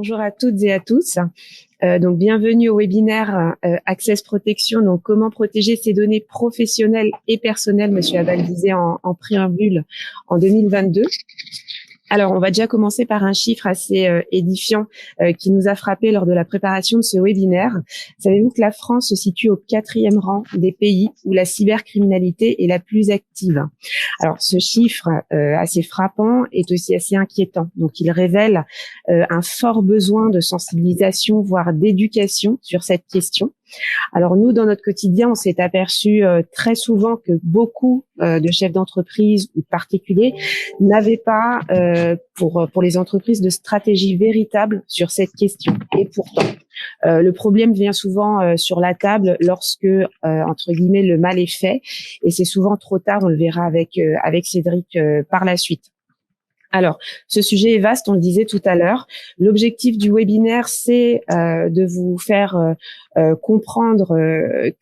bonjour à toutes et à tous. Donc bienvenue au webinaire Access Protection. Donc comment protéger ses données professionnelles et personnelles, Monsieur Abal disait en préambule en 2022. Alors, on va déjà commencer par un chiffre assez édifiant qui nous a frappé lors de la préparation de ce webinaire. Savez-vous que la France se situe au 4e rang des pays où la cybercriminalité est la plus active? Alors, ce chiffre assez frappant est aussi assez inquiétant. Donc, il révèle un fort besoin de sensibilisation, voire d'éducation sur cette question. Alors nous, dans notre quotidien, on s'est aperçu très souvent que beaucoup de chefs d'entreprise ou de particuliers n'avaient pas, pour les entreprises, de stratégie véritable sur cette question. Et pourtant, le problème vient souvent sur la table lorsque, entre guillemets, le mal est fait. Et c'est souvent trop tard, on le verra avec Cédric par la suite. Alors, ce sujet est vaste, on le disait tout à l'heure. L'objectif du webinaire, c'est de vous faire comprendre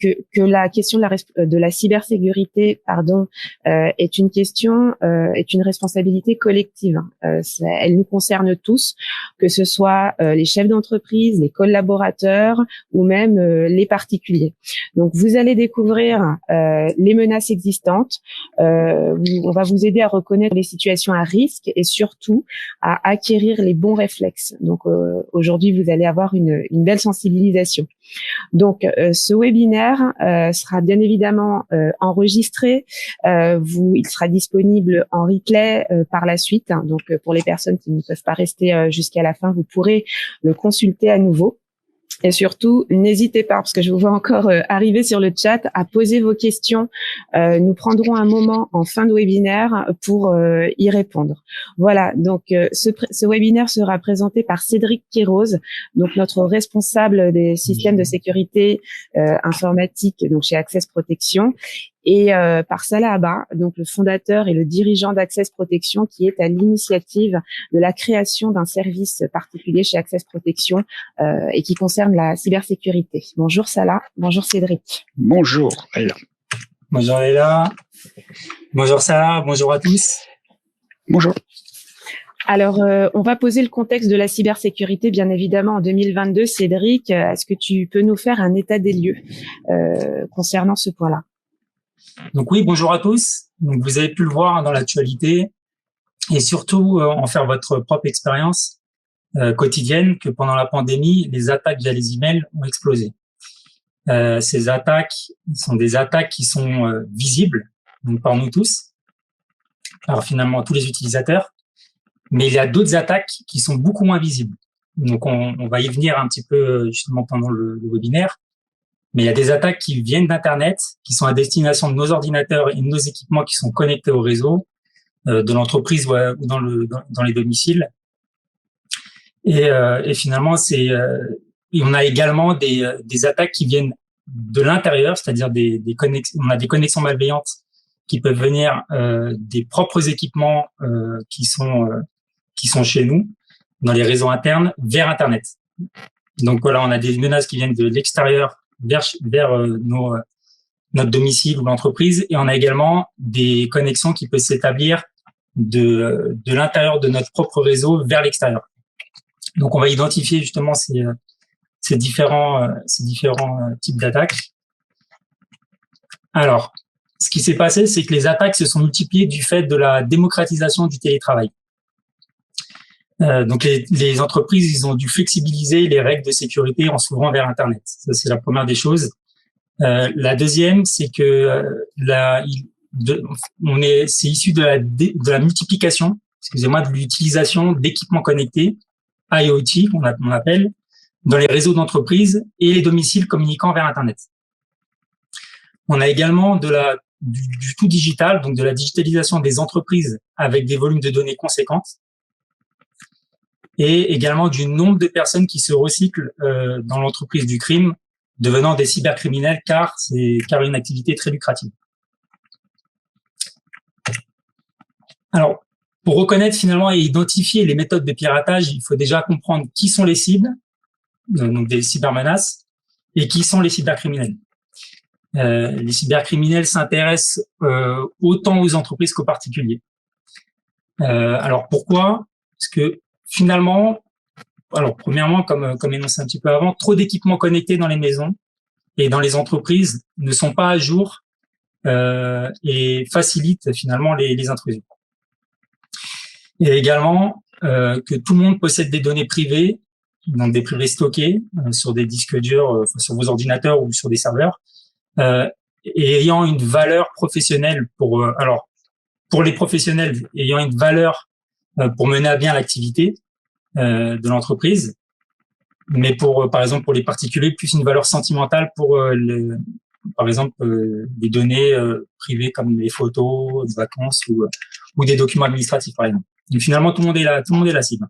que la question de la cybersécurité, est une question, est une responsabilité collective. Elle nous concerne tous, que ce soit les chefs d'entreprise, les collaborateurs ou même les particuliers. Donc, vous allez découvrir les menaces existantes. On va vous aider à reconnaître les situations à risque et surtout à acquérir les bons réflexes. Donc aujourd'hui, vous allez avoir une belle sensibilisation. Donc ce webinaire sera bien évidemment enregistré. Il sera disponible en replay par la suite. Donc pour les personnes qui ne peuvent pas rester jusqu'à la fin, vous pourrez le consulter à nouveau. Et surtout, n'hésitez pas, parce que je vous vois encore arriver sur le chat, à poser vos questions. Nous prendrons un moment en fin de webinaire pour y répondre. Voilà, donc ce webinaire sera présenté par Cédric Queiroz, donc notre responsable des systèmes de sécurité informatique donc chez Access Protection, et par Salah Abba, donc le fondateur et le dirigeant d'Access Protection, qui est à l'initiative de la création d'un service particulier chez Access Protection et qui concerne la cybersécurité. Bonjour Salah, bonjour Cédric. Bonjour Léla. Bonjour Léla, bonjour Salah, bonjour à tous. Bonjour. Alors, on va poser le contexte de la cybersécurité, bien évidemment, en 2022. Cédric, est-ce que tu peux nous faire un état des lieux concernant ce point-là? Donc oui, bonjour à tous. Donc vous avez pu le voir dans l'actualité et surtout en faire votre propre expérience quotidienne que pendant la pandémie, les attaques via les emails ont explosé. Ces attaques sont des attaques qui sont visibles donc par nous tous, par finalement tous les utilisateurs, mais il y a d'autres attaques qui sont beaucoup moins visibles. Donc on va y venir un petit peu justement pendant le webinaire. Mais il y a des attaques qui viennent d'Internet, qui sont à destination de nos ordinateurs et de nos équipements qui sont connectés au réseau de l'entreprise ou dans les domiciles. Et finalement, et on a également des attaques qui viennent de l'intérieur, c'est-à-dire on a des connexions malveillantes qui peuvent venir des propres équipements qui sont chez nous, dans les réseaux internes, vers Internet. Donc voilà, on a des menaces qui viennent de l'extérieur vers notre domicile ou l'entreprise, et on a également des connexions qui peuvent s'établir de l'intérieur de notre propre réseau vers l'extérieur. Donc on va identifier justement ces différents types d'attaques. Alors, ce qui s'est passé, c'est que les attaques se sont multipliées du fait de la démocratisation du télétravail. Donc les entreprises, ils ont dû flexibiliser les règles de sécurité en s'ouvrant vers Internet. Ça, c'est la première des choses. La deuxième, c'est que c'est issu de la multiplication, de l'utilisation d'équipements connectés, IoT qu'on appelle, dans les réseaux d'entreprises et les domiciles communiquant vers Internet. On a également du tout digital, donc de la digitalisation des entreprises avec des volumes de données conséquentes, et également du nombre de personnes qui se recyclent dans l'entreprise du crime, devenant des cybercriminels, car une activité très lucrative. Alors, pour reconnaître finalement et identifier les méthodes de piratage, il faut déjà comprendre qui sont les cibles, donc des cybermenaces, et qui sont les cybercriminels. Les cybercriminels s'intéressent autant aux entreprises qu'aux particuliers. Alors pourquoi? Parce que finalement, alors premièrement, comme énoncé un petit peu avant, trop d'équipements connectés dans les maisons et dans les entreprises ne sont pas à jour et facilitent finalement les intrusions. Et également que tout le monde possède des données privées, donc des privées stockées sur des disques durs, sur vos ordinateurs ou sur des serveurs, et ayant une valeur professionnelle pour les professionnels ayant une valeur pour mener à bien l'activité de l'entreprise, mais par exemple pour les particuliers, plus une valeur sentimentale pour par exemple des données privées comme des photos de vacances ou des documents administratifs par exemple. Donc finalement tout le monde est la cible.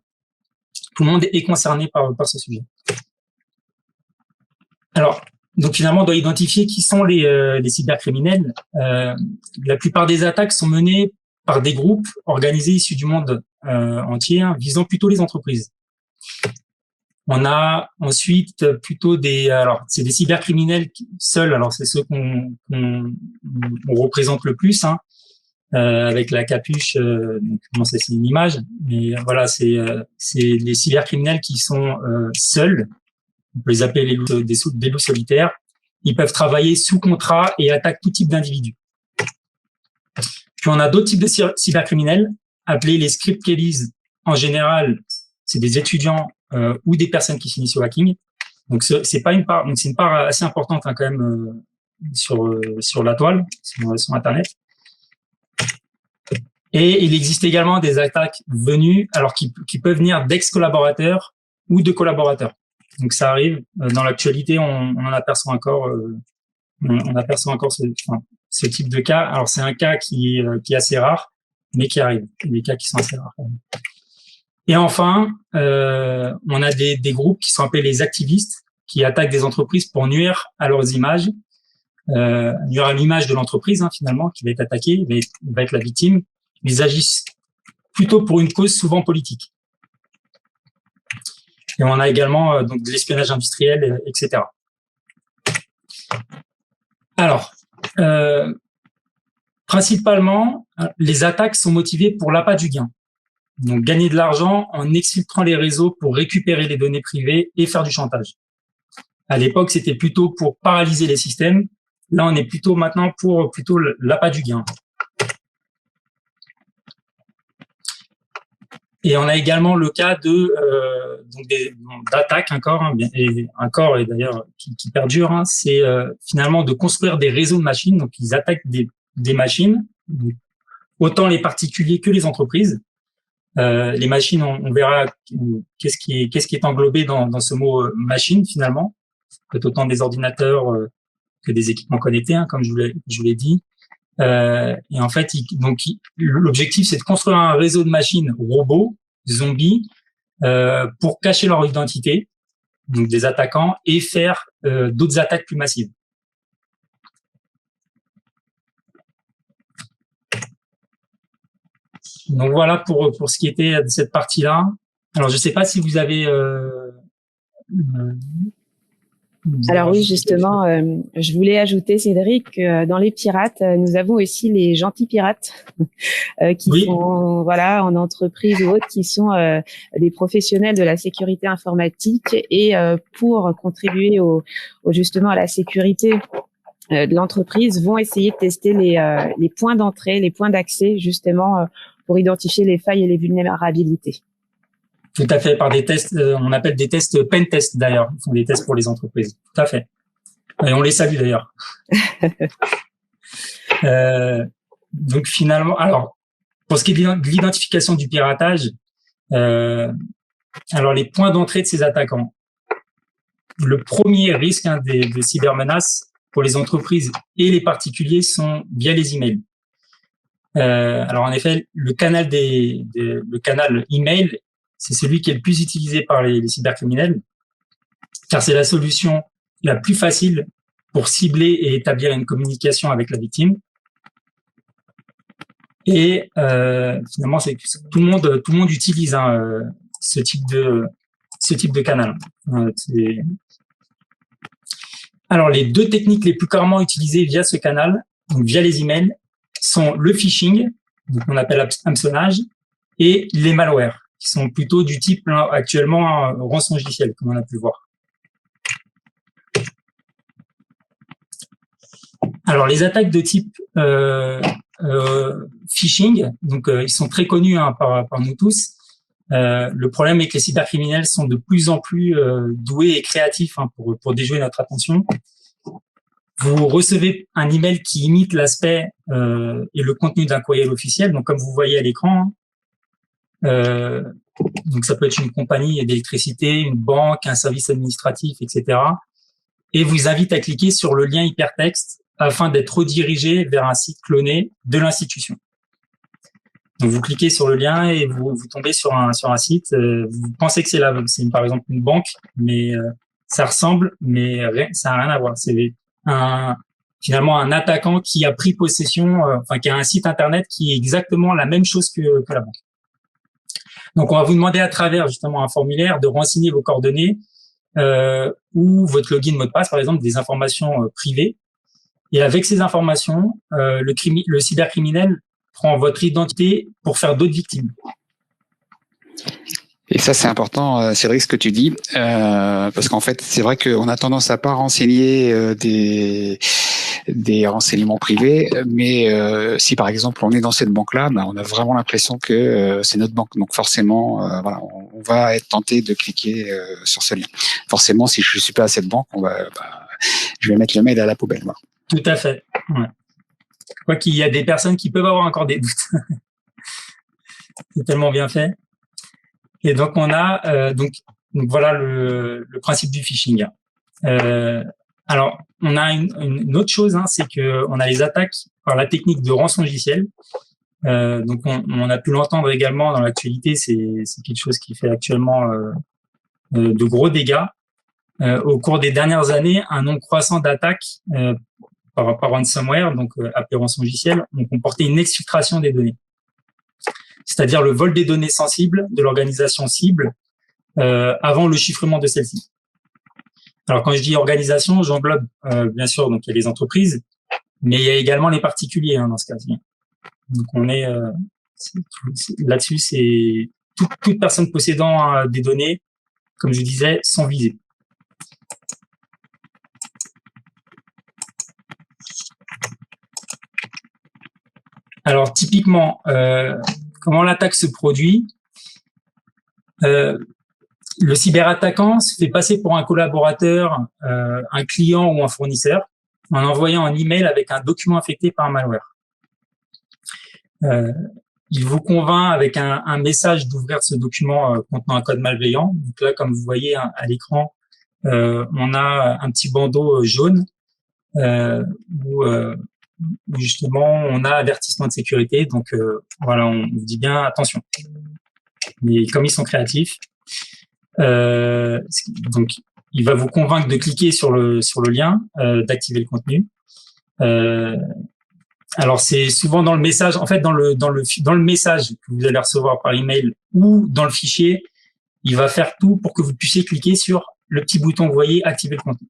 Tout le monde est concerné par ce sujet. Alors donc finalement on doit identifier qui sont les cybercriminels. La plupart des attaques sont menées par des groupes organisés issus du monde entier, visant plutôt les entreprises. On a ensuite plutôt c'est des cybercriminels seuls. Alors c'est ceux qu'on représente le plus, avec la capuche. Donc comment c'est une image, mais voilà, c'est les cybercriminels qui sont seuls. On peut les appeler des loups solitaires. Ils peuvent travailler sous contrat et attaquent tout type d'individus. Puis on a d'autres types de cybercriminels appelés les script kiddies. En général, c'est des étudiants ou des personnes qui s'initient au hacking. Donc c'est une part assez importante quand même sur la toile, sur Internet. Et il existe également des attaques venues, alors qui peuvent venir d'ex-collaborateurs ou de collaborateurs. Donc ça arrive dans l'actualité, on en aperçoit encore, ce type de cas. Alors c'est un cas qui est assez rare, mais qui arrive. Des cas qui sont assez rares. Et enfin, on a des groupes qui sont appelés les activistes, qui attaquent des entreprises pour nuire à leurs images, nuire à l'image de l'entreprise finalement, qui va être attaquée, va être la victime. Ils agissent plutôt pour une cause souvent politique. Et on a également donc de l'espionnage industriel, etc. Alors, principalement, les attaques sont motivées pour l'appât du gain. Donc, gagner de l'argent en exfiltrant les réseaux pour récupérer les données privées et faire du chantage. À l'époque, c'était plutôt pour paralyser les systèmes. Là, on est maintenant pour l'appât du gain. Et on a également le cas d'attaques et d'ailleurs qui perdurent. C'est finalement de construire des réseaux de machines. Donc ils attaquent des machines, autant les particuliers que les entreprises. Les machines, on verra qu'est-ce qui est englobé dans ce mot machine finalement. C'est autant des ordinateurs que des équipements connectés, comme je vous l'ai dit. Et en fait, l'objectif, c'est de construire un réseau de machines robots, zombies, pour cacher leur identité, donc des attaquants, et faire d'autres attaques plus massives. Donc voilà pour ce qui était de cette partie-là. Alors je sais pas si vous avez alors oui, justement, je voulais ajouter, Cédric, que dans les pirates, nous avons aussi les gentils pirates qui sont en entreprise ou autres, qui sont des professionnels de la sécurité informatique et pour contribuer justement à la sécurité de l'entreprise, vont essayer de tester les points d'entrée, les points d'accès, justement pour identifier les failles et les vulnérabilités. Tout à fait, par des tests, on appelle des tests pen test d'ailleurs. Ils font des tests pour les entreprises. Tout à fait. Et on les salue d'ailleurs. Donc finalement, alors pour ce qui est de l'identification du piratage, alors les points d'entrée de ces attaquants. Le premier risque des cybermenaces pour les entreprises et les particuliers sont via les emails. Alors en effet, le canal email, c'est celui qui est le plus utilisé par les cybercriminels, car c'est la solution la plus facile pour cibler et établir une communication avec la victime. Et finalement, c'est tout le monde utilise ce type de canal. Alors, les deux techniques les plus couramment utilisées via ce canal, donc via les emails, sont le phishing, donc on appelle hameçonnage, et les malwares, qui sont plutôt du type actuellement rançongiciel, comme on a pu le voir. Alors, les attaques de type phishing, donc ils sont très connus par nous tous. Le problème est que les cybercriminels sont de plus en plus doués et créatifs pour déjouer notre attention. Vous recevez un email qui imite l'aspect et le contenu d'un courriel officiel, donc comme vous voyez à l'écran. Donc ça peut être une compagnie d'électricité, une banque, un service administratif, etc. Et vous invite à cliquer sur le lien hypertexte afin d'être redirigé vers un site cloné de l'institution. Donc vous cliquez sur le lien et vous tombez sur un site. Vous pensez que c'est par exemple une banque, mais ça ressemble, mais ça n'a rien à voir. C'est finalement un attaquant qui a pris possession, qui a un site internet qui est exactement la même chose que la banque. Donc on va vous demander à travers justement un formulaire de renseigner vos coordonnées ou votre login mot de passe, par exemple des informations privées. Et avec ces informations, le cybercriminel prend votre identité pour faire d'autres victimes. Et ça, c'est important, Cédric, ce que tu dis, parce qu'en fait, c'est vrai qu'on a tendance à pas renseigner des renseignements privés, mais si par exemple on est dans cette banque-là, on a vraiment l'impression que c'est notre banque. Donc forcément, on va être tenté de cliquer sur ce lien. Forcément, si je suis pas à cette banque, je vais mettre le mail à la poubelle. Voilà. Tout à fait. Ouais. Quoi qu'il y a des personnes qui peuvent avoir encore des doutes. C'est tellement bien fait. Et donc on a donc voilà le principe du phishing. Alors on a une autre chose, c'est que on a les attaques par la technique de rançongiciel. Donc on a pu l'entendre également dans l'actualité. C'est quelque chose qui fait actuellement de gros dégâts. Au cours des dernières années, un nombre croissant d'attaques par ransomware, donc appelé rançongiciel, ont comporté une exfiltration des données. C'est-à-dire le vol des données sensibles de l'organisation cible avant le chiffrement de celle-ci. Alors quand je dis organisation, j'englobe bien sûr donc il y a les entreprises, mais il y a également les particuliers dans ce cas-ci. Donc on est là-dessus, c'est toute personne possédant des données, comme je disais, sont visées. Alors typiquement, comment l'attaque se produit? Le cyberattaquant se fait passer pour un collaborateur, un client ou un fournisseur en envoyant un email avec un document infecté par un malware. Il vous convainc avec un message d'ouvrir ce document contenant un code malveillant. Donc là, comme vous voyez à l'écran, on a un petit bandeau jaune où justement on a avertissement de sécurité. Donc voilà, on vous dit bien attention. Mais comme ils sont créatifs, donc il va vous convaincre de cliquer sur le lien, d'activer le contenu. Alors c'est souvent dans le message, en fait dans le message que vous allez recevoir par email ou dans le fichier, il va faire tout pour que vous puissiez cliquer sur le petit bouton, vous voyez, activer le contenu.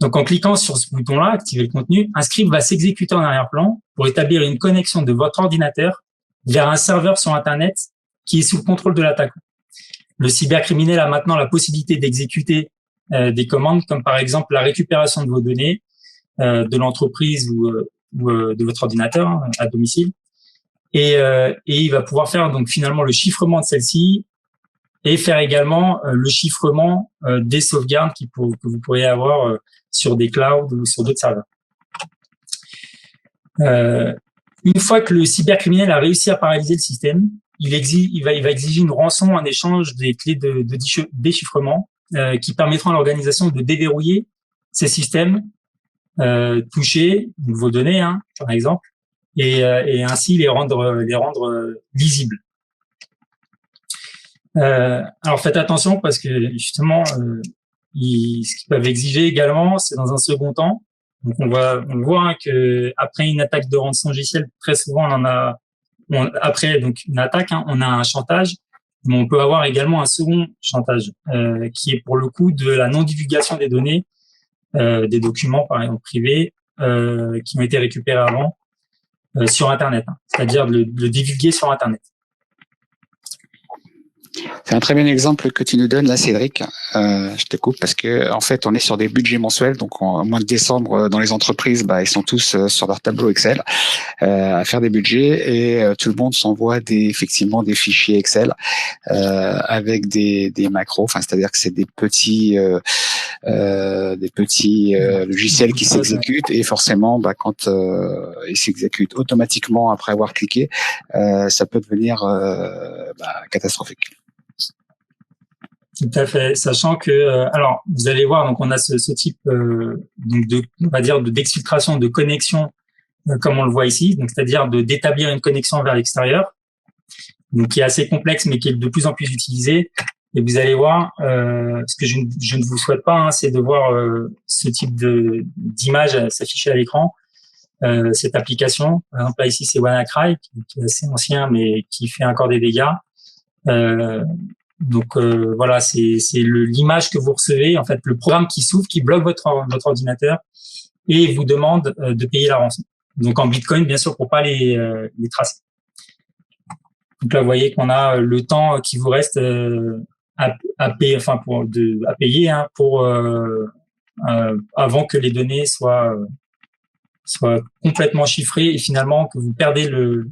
Donc en cliquant sur ce bouton-là, activer le contenu, un script va s'exécuter en arrière-plan pour établir une connexion de votre ordinateur vers un serveur sur Internet qui est sous le contrôle de l'attaquant. Le cybercriminel a maintenant la possibilité d'exécuter des commandes comme par exemple la récupération de vos données de l'entreprise ou de votre ordinateur à domicile, et il va pouvoir faire donc finalement le chiffrement de celle-ci et faire également le chiffrement des sauvegardes que vous pourriez avoir sur des clouds ou sur d'autres serveurs. Une fois que le cybercriminel a réussi à paralyser le système, il va exiger une rançon en échange des clés de déchiffrement qui permettront à l'organisation de déverrouiller ces systèmes toucher vos données, par exemple, et ainsi les rendre lisibles. Alors faites attention parce que justement, ce qu'ils peuvent exiger également, c'est dans un second temps. Donc on voit que après une attaque de rançongiciel, très souvent après donc une attaque, on a un chantage, mais on peut avoir également un second chantage qui est pour le coup de la non-divulgation des données. Des documents par exemple privés qui ont été récupérés avant sur Internet, c'est-à-dire de le divulguer sur Internet. C'est un très bien exemple que tu nous donnes là, Cédric. Je te coupe parce que en fait, on est sur des budgets mensuels, donc au mois de décembre, dans les entreprises, ils sont tous sur leur tableau Excel à faire des budgets et tout le monde s'envoie effectivement des fichiers Excel avec des macros. Enfin, c'est-à-dire que c'est des petits logiciels qui s'exécutent et forcément, quand ils s'exécutent automatiquement après avoir cliqué, ça peut devenir catastrophique. Tout à fait, sachant que alors vous allez voir, donc on a ce type donc on va dire d'exfiltration de connexion comme on le voit ici, donc c'est-à-dire d'établir une connexion vers l'extérieur, donc qui est assez complexe mais qui est de plus en plus utilisé. Et vous allez voir, ce que je ne vous souhaite pas, c'est de voir ce type d'image s'afficher à l'écran. Cette application, par exemple là ici c'est WannaCry qui est assez ancien mais qui fait encore des dégâts. Donc voilà, c'est l'image que vous recevez, en fait le programme qui s'ouvre, qui bloque votre ordinateur et vous demande de payer la rançon. Donc en Bitcoin bien sûr pour pas les tracer. Donc là vous voyez qu'on a le temps qui vous reste à payer, enfin à payer pour avant que les données soient complètement chiffrées et finalement que vous perdez le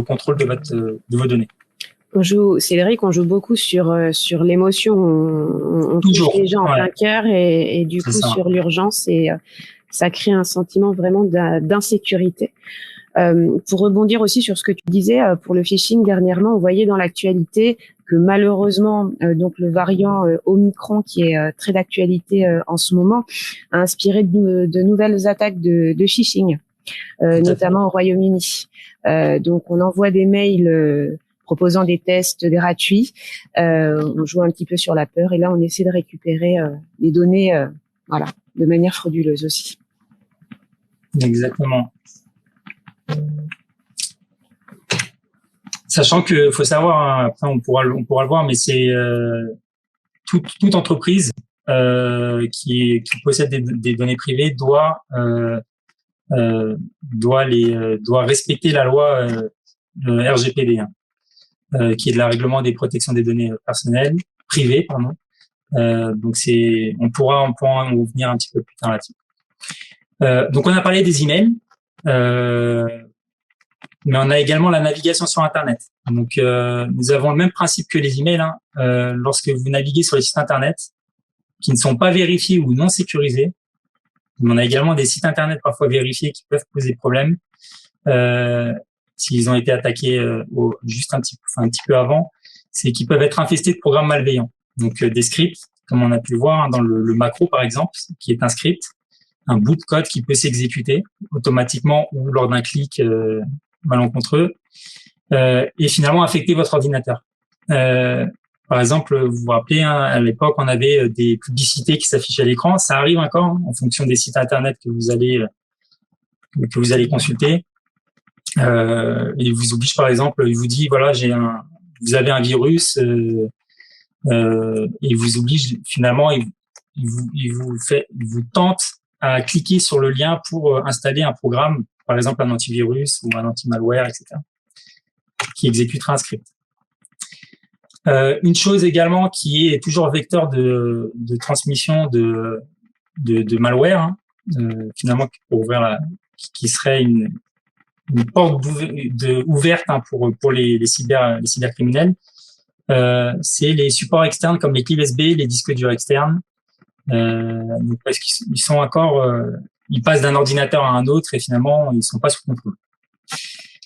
contrôle de vos données. Cédric, on joue beaucoup sur l'émotion, on touche les gens en plein cœur et du coup sur l'urgence et ça crée un sentiment vraiment d'insécurité. Pour rebondir aussi sur ce que tu disais pour le phishing dernièrement, on voyait dans l'actualité que malheureusement donc le variant Omicron qui est très d'actualité en ce moment a inspiré de nouvelles attaques de phishing, notamment au Royaume-Uni. Donc on envoie des mails proposant des tests gratuits. On joue un petit peu sur la peur et là on essaie de récupérer les données de manière frauduleuse aussi. Exactement. Sachant que faut savoir, après on pourra le voir, mais c'est toute entreprise qui possède des données privées doit respecter la loi RGPD, qui est de la règlement des protections des données personnelles privées, pardon. Donc on pourra en venir un petit peu plus tard là-dessus. Donc on a parlé des emails. Mais on a également la navigation sur Internet. Donc, nous avons le même principe que les emails. Lorsque vous naviguez sur les sites Internet qui ne sont pas vérifiés ou non sécurisés, on a également des sites Internet parfois vérifiés qui peuvent poser problème s'ils ont été attaqués juste un petit peu avant. C'est qu'ils peuvent être infestés de programmes malveillants. Donc, des scripts, comme on a pu le voir dans le macro par exemple, qui est un script, un bout de code qui peut s'exécuter automatiquement ou lors d'un clic malencontreux et finalement affecter votre ordinateur. Par exemple, vous vous rappelez, à l'époque, on avait des publicités qui s'affichaient à l'écran. Ça arrive encore en fonction des sites internet que vous allez consulter. Il vous oblige, par exemple, il vous dit voilà, vous avez un virus et il vous oblige finalement, il vous tente à cliquer sur le lien pour installer un programme, par exemple un antivirus ou un anti-malware, etc., qui exécutera un script. Une chose également qui est toujours vecteur de transmission de malware, finalement pour ouvrir qui serait une porte ouverte pour les cybercriminels, c'est les supports externes comme les clés USB, les disques durs externes. Donc parce qu'ils sont encore, ils passent d'un ordinateur à un autre et finalement ils sont pas sous contrôle.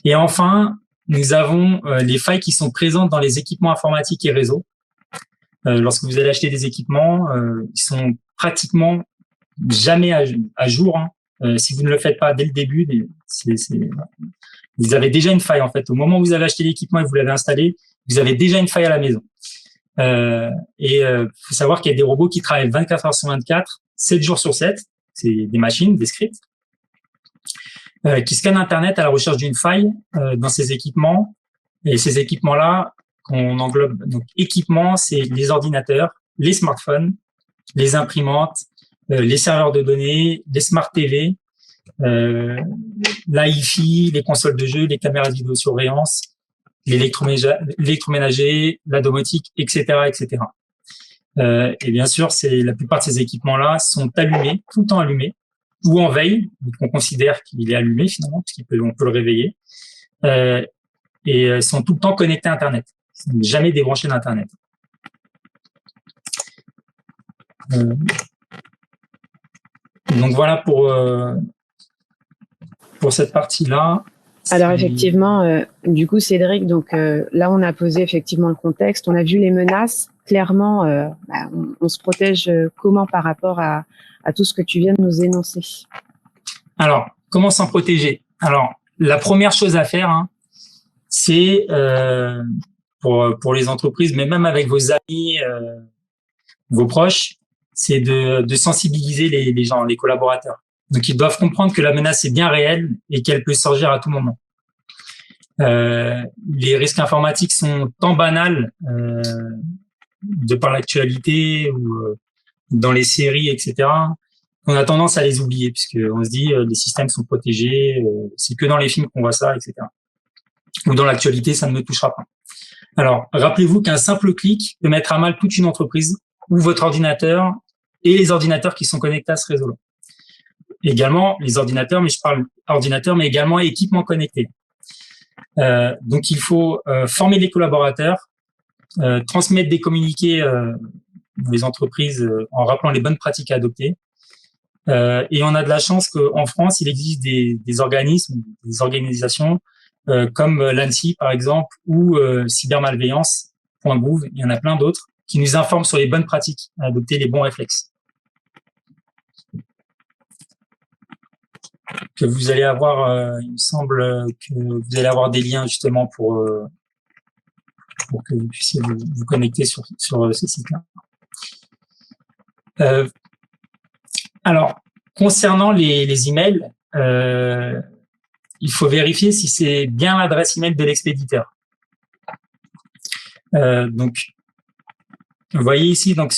Et enfin, nous avons les failles qui sont présentes dans les équipements informatiques et réseaux. Lorsque vous allez acheter des équipements, ils sont pratiquement jamais à jour. Si vous ne le faites pas dès le début, vous avez déjà une faille en fait. Au moment où vous avez acheté l'équipement et que vous l'avez installé, vous avez déjà une faille à la maison. Faut savoir qu'il y a des robots qui travaillent 24 heures sur 24, 7 jours sur 7. C'est des machines, des scripts, qui scannent Internet à la recherche d'une faille dans ces équipements. Et ces équipements-là, qu'on englobe, donc équipements, c'est les ordinateurs, les smartphones, les imprimantes, les serveurs de données, les smart TV, la hi-fi, les consoles de jeux, les caméras de vidéosurveillance, l'électroménager, la domotique, etc., etc. Et bien sûr, la plupart de ces équipements-là sont allumés, tout le temps allumés, ou en veille, donc on considère qu'il est allumé finalement, parce on peut le réveiller, et sont tout le temps connectés à Internet, jamais débranchés d'Internet. Donc voilà pour cette partie-là. Alors effectivement, du coup Cédric, donc là on a posé effectivement le contexte, on a vu les menaces. Clairement, on se protège comment par rapport à tout ce que tu viens de nous énoncer? Alors, comment s'en protéger? Alors, la première chose à faire, c'est pour les entreprises, mais même avec vos amis, vos proches, c'est de sensibiliser les gens, les collaborateurs. Donc, ils doivent comprendre que la menace est bien réelle et qu'elle peut surgir à tout moment. Les risques informatiques sont tant banals de par l'actualité ou dans les séries, etc., on a tendance à les oublier puisque on se dit les systèmes sont protégés, c'est que dans les films qu'on voit ça, etc. Ou dans l'actualité, ça ne me touchera pas. Alors, rappelez-vous qu'un simple clic peut mettre à mal toute une entreprise ou votre ordinateur et les ordinateurs qui sont connectés à ce réseau-là. Également, les ordinateurs, mais je parle ordinateurs, mais également équipements connectés. Donc, il faut former les collaborateurs, transmettre des communiqués dans les entreprises en rappelant les bonnes pratiques à adopter. Et on a de la chance qu'en France, il existe des organismes, des organisations comme l'ANSSI, par exemple, ou cybermalveillance.gouv, il y en a plein d'autres, qui nous informent sur les bonnes pratiques à adopter, les bons réflexes. Que vous allez avoir, il me semble que vous allez avoir des liens justement pour que vous puissiez vous connecter sur ces sites-là. Alors, concernant les emails, il faut vérifier si c'est bien l'adresse email de l'expéditeur. Donc, vous voyez ici, donc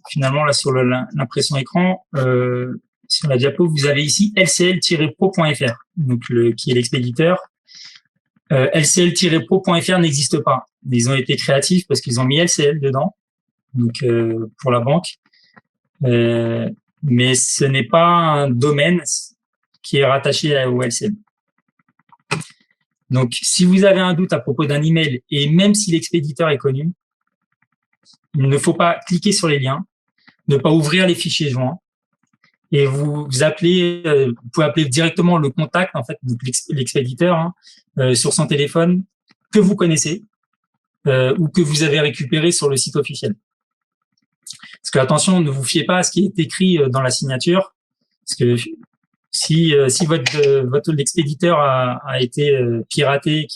finalement là sur l'impression écran, sur la diapo, vous avez ici lcl-pro.fr, donc qui est l'expéditeur. lcl-pro.fr n'existe pas. Ils ont été créatifs parce qu'ils ont mis LCL dedans, donc pour la banque. Mais ce n'est pas un domaine qui est rattaché au LCL. Donc, si vous avez un doute à propos d'un email, et même si l'expéditeur est connu, il ne faut pas cliquer sur les liens, ne pas ouvrir les fichiers joints, et vous pouvez appeler directement le contact, en fait, donc l'expéditeur, sur son téléphone que vous connaissez ou que vous avez récupéré sur le site officiel. Parce que attention, ne vous fiez pas à ce qui est écrit dans la signature, parce que si votre l'expéditeur a été piraté,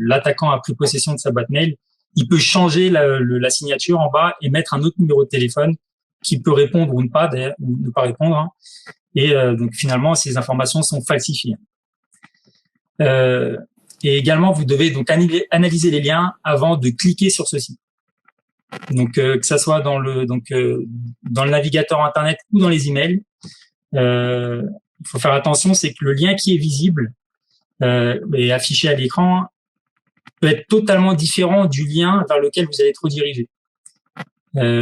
l'attaquant a pris possession de sa boîte mail, il peut changer la signature en bas et mettre un autre numéro de téléphone qui peut répondre ou ne pas répondre. Et donc finalement, ces informations sont falsifiées. Et également, vous devez donc analyser les liens avant de cliquer sur ceux-ci. Donc que ça soit dans le navigateur internet ou dans les emails, il faut faire attention, c'est que le lien qui est visible et affiché à l'écran peut être totalement différent du lien vers lequel vous allez être redirigé.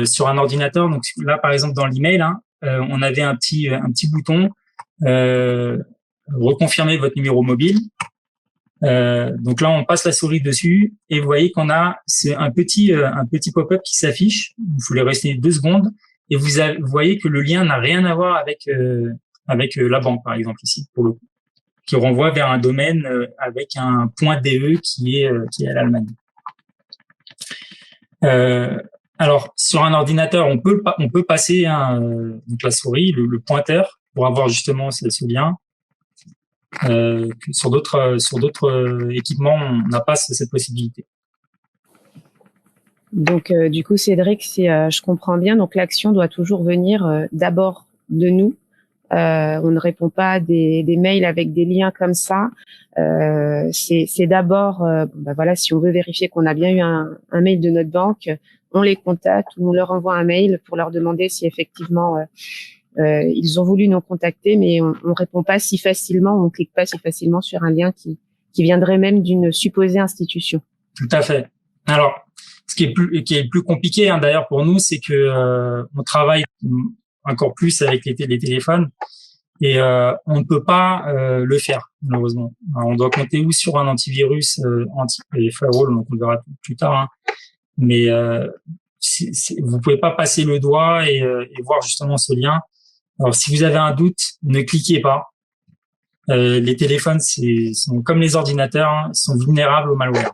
Sur un ordinateur, donc là par exemple dans l'email, on avait un petit bouton reconfirmer votre numéro mobile. Donc là, on passe la souris dessus et vous voyez qu'on a un petit pop-up qui s'affiche. Il faut les rester 2 secondes et vous voyez que le lien n'a rien à voir avec la banque, par exemple ici pour le coup, qui renvoie vers un domaine avec un .de qui est à l'Allemagne. Alors sur un ordinateur, on peut passer donc la souris, le pointeur pour avoir justement ce lien. Sur d'autres équipements, on n'a pas cette possibilité. Donc, du coup, Cédric, si je comprends bien, donc l'action doit toujours venir d'abord de nous. On ne répond pas à des mails avec des liens comme ça. C'est d'abord, voilà, si on veut vérifier qu'on a bien eu un mail de notre banque, on les contacte ou on leur envoie un mail pour leur demander si effectivement ils ont voulu nous contacter, mais on répond pas si facilement, on clique pas si facilement sur un lien qui qui viendraient même d'une supposée institution. Tout à fait. Alors, ce qui est plus compliqué d'ailleurs pour nous, c'est que on travaille encore plus avec les téléphones et on ne peut pas le faire malheureusement. Alors, on doit compter ou sur un antivirus et firewall, donc on le verra plus tard. Hein. Mais vous pouvez pas passer le doigt et voir justement ce lien. Alors, si vous avez un doute, ne cliquez pas. Les téléphones, sont comme les ordinateurs, hein, sont vulnérables au malware.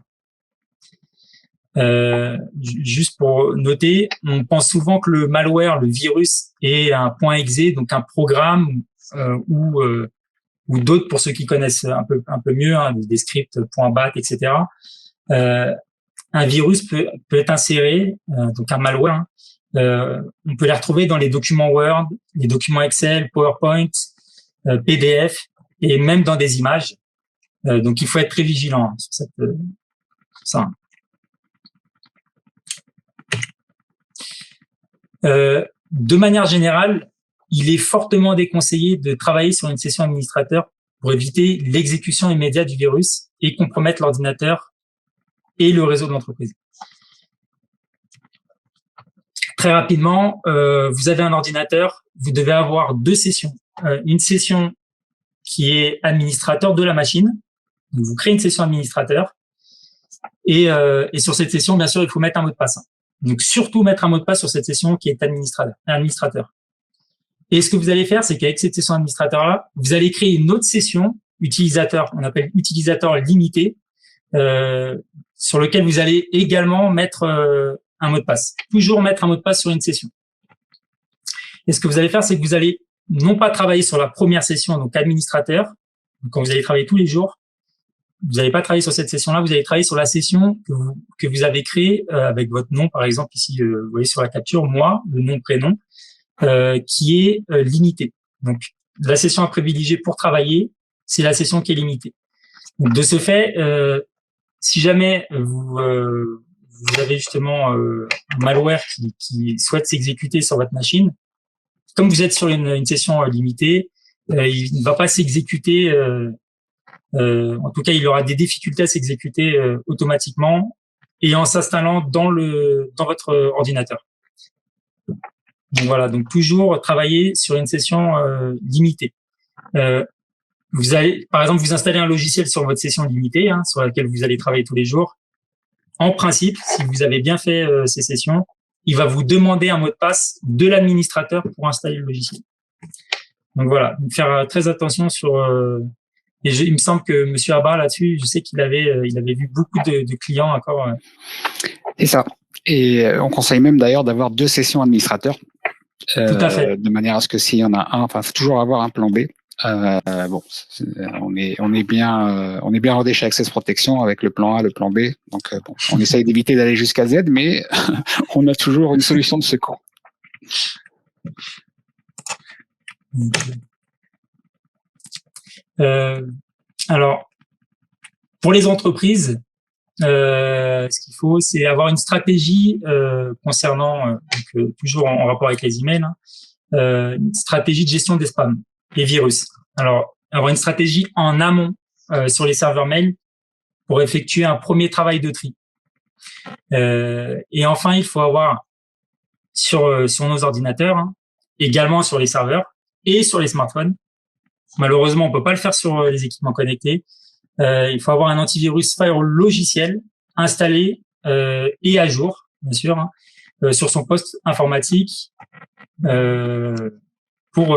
Juste pour noter, on pense souvent que le malware, le virus, est un .exe, donc un programme ou d'autres pour ceux qui connaissent un peu mieux, hein, des scripts .bat, etc. Un virus peut être inséré, donc un malware. On peut les retrouver dans les documents Word, les documents Excel, PowerPoint, PDF et même dans des images. Donc il faut être très vigilant sur ça. De manière générale, il est fortement déconseillé de travailler sur une session administrateur pour éviter l'exécution immédiate du virus et compromettre l'ordinateur et le réseau de l'entreprise. Très rapidement, vous avez un ordinateur, vous devez avoir deux sessions. Une session qui est administrateur de la machine, donc vous créez une session administrateur, et sur cette session, bien sûr, il faut mettre un mot de passe. Donc, surtout mettre un mot de passe sur cette session qui est administrateur. Et ce que vous allez faire, c'est qu'avec cette session administrateur-là, vous allez créer une autre session utilisateur, on appelle utilisateur limité, sur lequel vous allez également mettre un mot de passe. Toujours mettre un mot de passe sur une session. Et ce que vous allez faire, c'est que vous allez non pas travailler sur la première session, donc administrateur, donc quand vous allez travailler tous les jours, vous n'allez pas travailler sur cette session-là, vous allez travailler sur la session que vous avez créée avec votre nom, par exemple ici, vous voyez sur la capture, moi, le nom, prénom, qui est limitée. Donc, la session à privilégier pour travailler, c'est la session qui est limitée. Donc, de ce fait, si jamais vous avez justement un malware qui souhaite s'exécuter sur votre machine, comme vous êtes sur une session limitée, il ne va pas s'exécuter. En tout cas, il aura des difficultés à s'exécuter automatiquement et en s'installant dans votre ordinateur. Donc voilà, donc toujours travailler sur une session limitée. Vous allez, par exemple, vous installez un logiciel sur votre session limitée, hein, sur laquelle vous allez travailler tous les jours. En principe, si vous avez bien fait ces sessions, il va vous demander un mot de passe de l'administrateur pour installer le logiciel. Donc voilà, donc faire très attention sur. Et il me semble que Monsieur Abba là-dessus, je sais qu'il avait vu beaucoup de clients encore. C'est ça. Et on conseille même d'ailleurs d'avoir deux sessions administrateurs. Tout à fait. De manière à ce que s'il y en a un, enfin, faut toujours avoir un plan B. Bon, on est bien rodé chez Access Protection avec le plan A, le plan B. Donc bon, on essaye d'éviter d'aller jusqu'à Z, mais on a toujours une solution de secours. Alors, pour les entreprises, ce qu'il faut, c'est avoir une stratégie concernant, toujours en rapport avec les emails, une stratégie de gestion des spams et virus. Alors, avoir une stratégie en amont sur les serveurs mail pour effectuer un premier travail de tri. Et enfin, il faut avoir sur nos ordinateurs, hein, également sur les serveurs et sur les smartphones. Malheureusement, on peut pas le faire sur les équipements connectés. Il faut avoir un antivirus firewall logiciel installé et à jour, bien sûr, hein, sur son poste informatique pour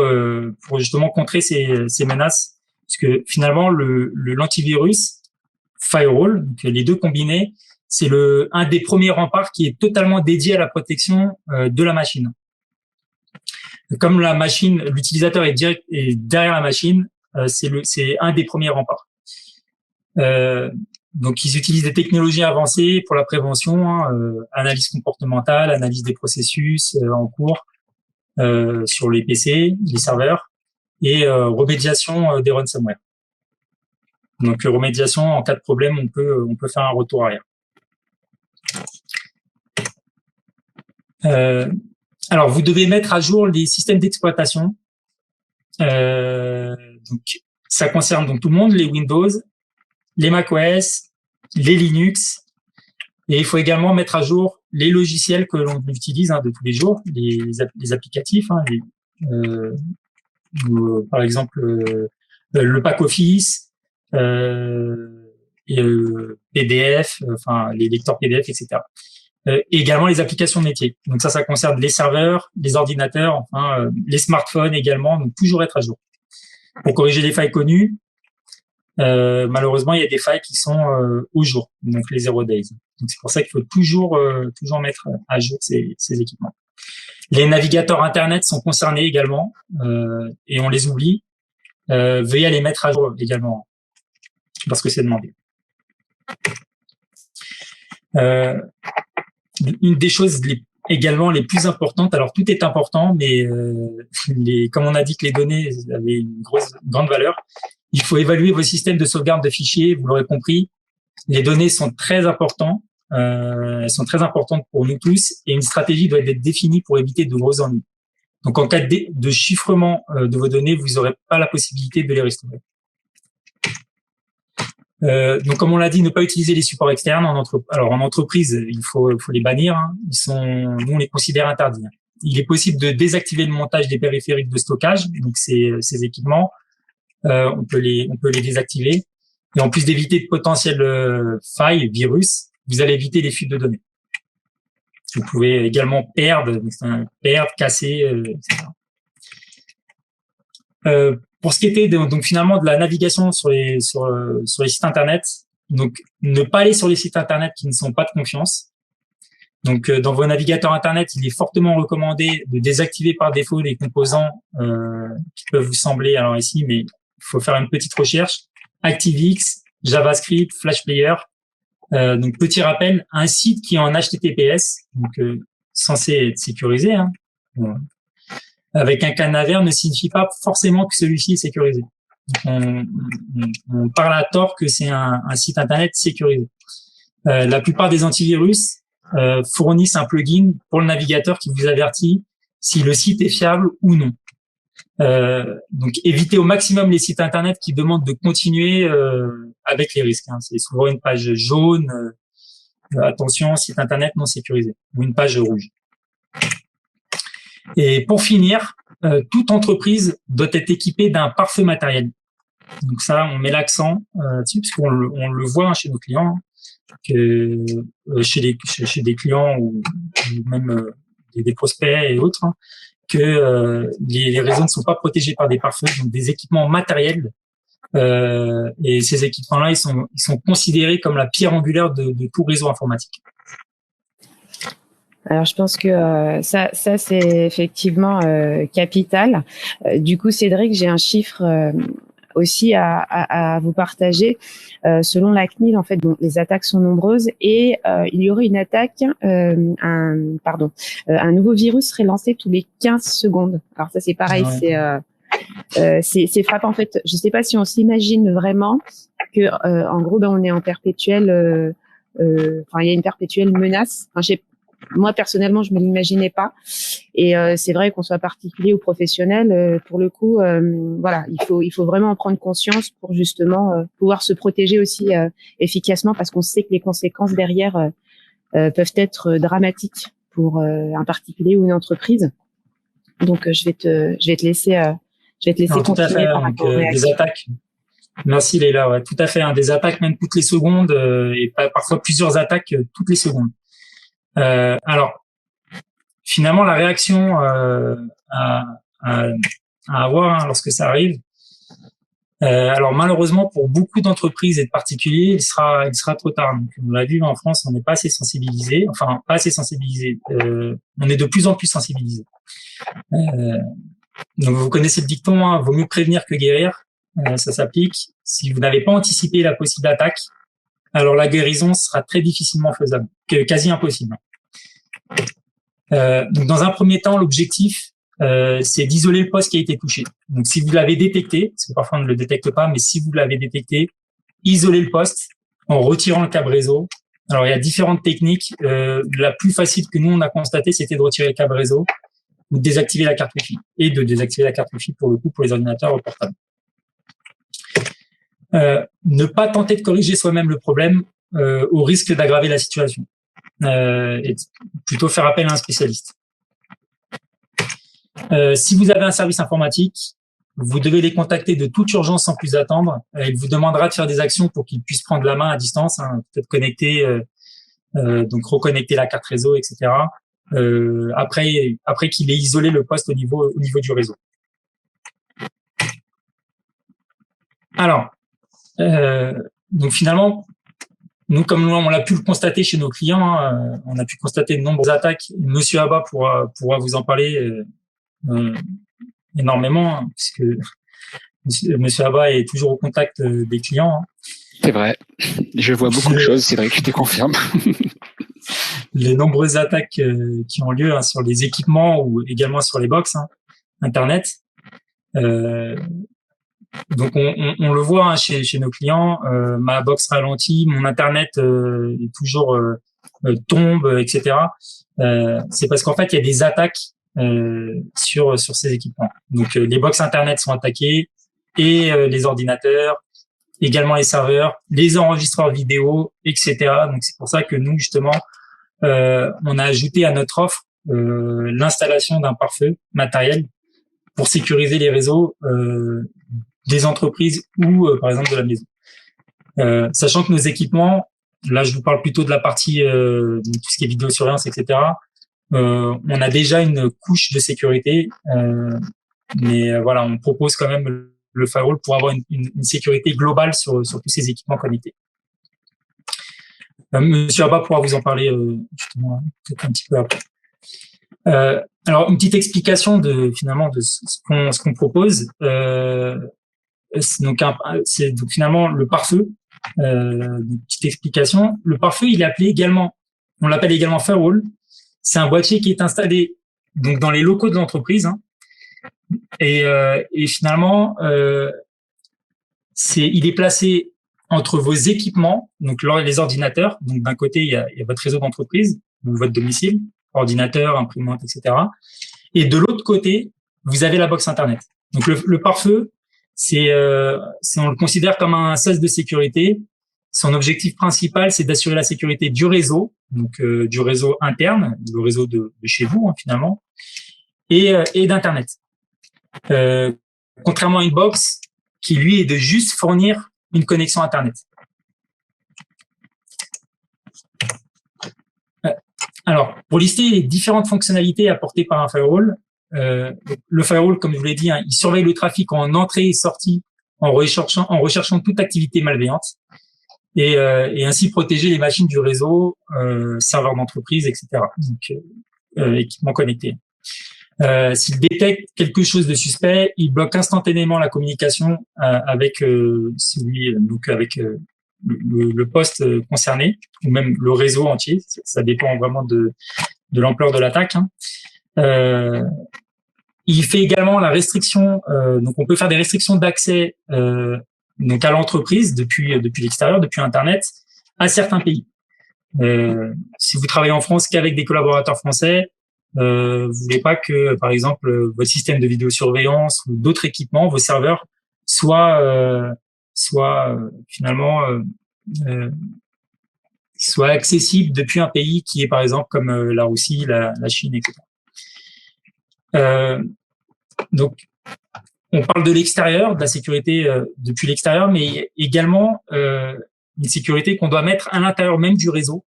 justement contrer ces menaces. Parce que finalement, l'antivirus firewall, donc les deux combinés, c'est un des premiers remparts qui est totalement dédié à la protection de la machine. Comme la machine, l'utilisateur est derrière la machine, c'est un des premiers remparts. Donc, ils utilisent des technologies avancées pour la prévention, hein, analyse comportementale, analyse des processus en cours sur les PC, les serveurs, et remédiation des ransomware. Donc, remédiation en cas de problème, on peut faire un retour arrière. Alors, vous devez mettre à jour les systèmes d'exploitation. Donc, ça concerne donc tout le monde, les Windows, les macOS, les Linux, et il faut également mettre à jour les logiciels que l'on utilise de tous les jours, les applicatifs, par exemple le pack Office, PDF, les lecteurs PDF, etc. Et également les applications métiers. Donc ça concerne les serveurs, les ordinateurs, les smartphones également. Donc toujours être à jour. Pour corriger les failles connues, malheureusement il y a des failles qui sont au jour, donc les 0 days. Donc c'est pour ça qu'il faut toujours mettre à jour ces équipements. Les navigateurs Internet sont concernés également et on les oublie. Veuillez les mettre à jour également parce que c'est demandé. Une des choses également les plus importantes, alors tout est important, mais comme on a dit que les données avaient une grande valeur, il faut évaluer vos systèmes de sauvegarde de fichiers. Vous l'aurez compris, les données sont très importantes. Elles sont très importantes pour nous tous et une stratégie doit être définie pour éviter de gros ennuis. Donc, en cas de chiffrement de vos données, vous n'aurez pas la possibilité de les restaurer. Donc, comme on l'a dit, ne pas utiliser les supports externes Alors, en entreprise, il faut les bannir. Nous, on les considère interdits. Il est possible de désactiver le montage des périphériques de stockage. Donc, ces équipements, on peut les désactiver. Et en plus d'éviter de potentielles failles, virus, vous allez éviter les fuites de données. Vous pouvez également perdre, casser, etc. Pour ce qui était donc finalement de la navigation sur les sites internet, donc ne pas aller sur les sites internet qui ne sont pas de confiance. Donc dans vos navigateurs internet, il est fortement recommandé de désactiver par défaut les composants qui peuvent vous sembler, alors ici, mais il faut faire une petite recherche. ActiveX, JavaScript, Flash Player. Donc petit rappel, un site qui est en HTTPS, donc censé être sécurisé, avec un canavère ne signifie pas forcément que celui-ci est sécurisé. Donc, on parle à tort que c'est un site internet sécurisé. La plupart des antivirus fournissent un plugin pour le navigateur qui vous avertit si le site est fiable ou non. Donc évitez au maximum les sites internet qui demandent de continuer avec les risques. C'est souvent une page jaune, attention, site internet non sécurisé, ou une page rouge. Et pour finir, toute entreprise doit être équipée d'un pare-feu matériel. Donc ça, on met l'accent dessus, parce qu'on le voit chez nos clients, que chez des clients ou même des prospects et autres, que les réseaux ne sont pas protégés par des pare-feux, donc des équipements matériels. Et ces équipements-là, ils sont considérés comme la pierre angulaire de tout réseau informatique. Alors, je pense que ça c'est effectivement capital. Du coup, Cédric, j'ai un chiffre aussi à vous partager. Selon la CNIL, en fait, bon, les attaques sont nombreuses et il y aurait une attaque, un nouveau virus serait lancé tous les 15 secondes. Alors ça, c'est pareil, ouais. C'est frappant. En fait, je sais pas si on s'imagine vraiment que, en gros, on est en perpétuelle, il y a une perpétuelle menace. Moi personnellement, je me l'imaginais pas. Et c'est vrai qu'on soit particulier ou professionnel, pour le coup, il faut vraiment en prendre conscience pour justement pouvoir se protéger aussi efficacement, parce qu'on sait que les conséquences derrière peuvent être dramatiques pour un particulier ou une entreprise. Donc je vais te laisser continuer par rapport aux des attaques. Merci Leïla, ouais, tout à fait. Des attaques même toutes les secondes et parfois plusieurs attaques toutes les secondes. Alors, finalement, la réaction à avoir lorsque ça arrive. Alors malheureusement, pour beaucoup d'entreprises et de particuliers, il sera trop tard. Donc, on l'a vu en France, on n'est pas assez sensibilisé. Enfin, pas assez sensibilisé. On est de plus en plus sensibilisé. Donc, vous connaissez le dicton, vaut mieux prévenir que guérir. Ça s'applique. Si vous n'avez pas anticipé la possible attaque, alors la guérison sera très difficilement faisable, quasi impossible. Donc dans un premier temps, l'objectif, c'est d'isoler le poste qui a été touché. Donc si vous l'avez détecté, parce que parfois on ne le détecte pas, mais si vous l'avez détecté, isolez le poste en retirant le câble réseau. Alors il y a différentes techniques. La plus facile que nous on a constaté, c'était de retirer le câble réseau ou de désactiver la carte Wi-Fi, et de désactiver la carte Wi-Fi pour le coup pour les ordinateurs portables. Ne pas tenter de corriger soi-même le problème au risque d'aggraver la situation. Et plutôt faire appel à un spécialiste. Si vous avez un service informatique, vous devez les contacter de toute urgence sans plus attendre. Il vous demandera de faire des actions pour qu'ils puissent prendre la main à distance, hein, peut-être connecter, donc reconnecter la carte réseau, etc. Après qu'il ait isolé le poste au niveau du réseau. Alors, donc finalement, nous, comme on l'a pu le constater chez nos clients, hein, on a pu constater de nombreuses attaques. Monsieur Abba pourra vous en parler énormément, hein, puisque Monsieur Abba est toujours au contact des clients. Hein. C'est vrai. Je vois beaucoup de choses, c'est vrai que je te confirme. Les nombreuses attaques qui ont lieu, hein, sur les équipements ou également sur les box, hein, Internet. Donc on le voit, hein, chez nos clients, ma box ralentit, mon Internet est toujours tombe, etc. C'est parce qu'en fait il y a des attaques sur ces équipements. Donc les box Internet sont attaquées et les ordinateurs, également les serveurs, les enregistreurs vidéo, etc. Donc c'est pour ça que nous justement on a ajouté à notre offre l'installation d'un pare-feu matériel pour sécuriser les réseaux des entreprises ou par exemple de la maison. Sachant que nos équipements, là je vous parle plutôt de la partie tout ce qui est vidéosurveillance, etc. On a déjà une couche de sécurité, mais voilà, on propose quand même le firewall pour avoir une sécurité globale sur tous ces équipements connectés. Monsieur Abba pourra vous en parler justement peut-être un petit peu après. Alors une petite explication de ce qu'on propose. C'est donc finalement le pare-feu. Une petite explication. Le pare-feu, on l'appelle également firewall. C'est un boîtier qui est installé donc dans les locaux de l'entreprise, hein, et finalement il est placé entre vos équipements, donc les ordinateurs. Donc d'un côté il y a votre réseau d'entreprise ou votre domicile, ordinateur, imprimante, etc. Et de l'autre côté vous avez la box Internet. Donc le pare-feu, on le considère comme un sas de sécurité. Son objectif principal, c'est d'assurer la sécurité du réseau, donc du réseau interne, le réseau de chez vous, hein, finalement, et d'Internet. Contrairement à une box qui, lui, est de juste fournir une connexion Internet. Alors, pour lister les différentes fonctionnalités apportées par un firewall, le firewall, comme je vous l'ai dit, hein, il surveille le trafic en entrée et sortie en recherchant toute activité malveillante et ainsi protéger les machines du réseau, serveurs d'entreprise, etc. Donc, équipements connectés. S'il détecte quelque chose de suspect, il bloque instantanément la communication avec avec le poste concerné ou même le réseau entier. Ça dépend vraiment de l'ampleur de l'attaque. Hein. Il fait également la restriction, donc on peut faire des restrictions d'accès donc à l'entreprise depuis l'extérieur, depuis Internet, à certains pays. Si vous travaillez en France qu'avec des collaborateurs français, vous voulez pas que, par exemple, votre système de vidéosurveillance ou d'autres équipements, vos serveurs, soient accessibles depuis un pays qui est, par exemple, comme la Russie, la Chine, etc. Donc, on parle de l'extérieur, de la sécurité depuis l'extérieur, mais également une sécurité qu'on doit mettre à l'intérieur même du réseau,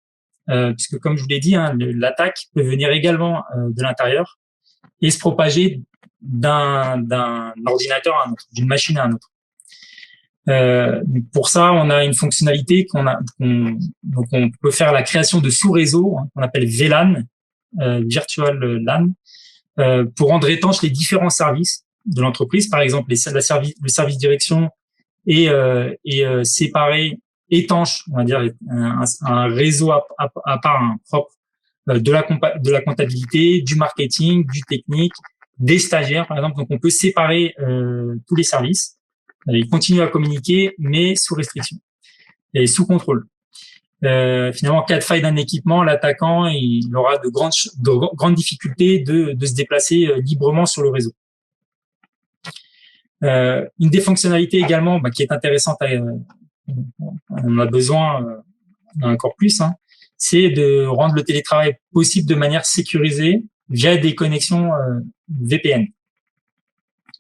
puisque comme je vous l'ai dit, hein, l'attaque peut venir également de l'intérieur et se propager d'un ordinateur à un autre, d'une machine à un autre. Pour ça, on a une fonctionnalité donc on peut faire la création de sous-réseaux, hein, qu'on appelle VLAN, Virtual LAN, pour rendre étanches les différents services de l'entreprise. Par exemple, le service direction est séparé, étanche, on va dire, un réseau à part, un propre, de la comptabilité, du marketing, du technique, des stagiaires, par exemple. Donc, on peut séparer tous les services. Ils continuent à communiquer, mais sous restriction et sous contrôle. Finalement, en cas de faille d'un équipement, l'attaquant il aura de grandes difficultés de se déplacer librement sur le réseau. Une des fonctionnalités également qui est intéressante, on a besoin encore plus, hein, c'est de rendre le télétravail possible de manière sécurisée via des connexions VPN.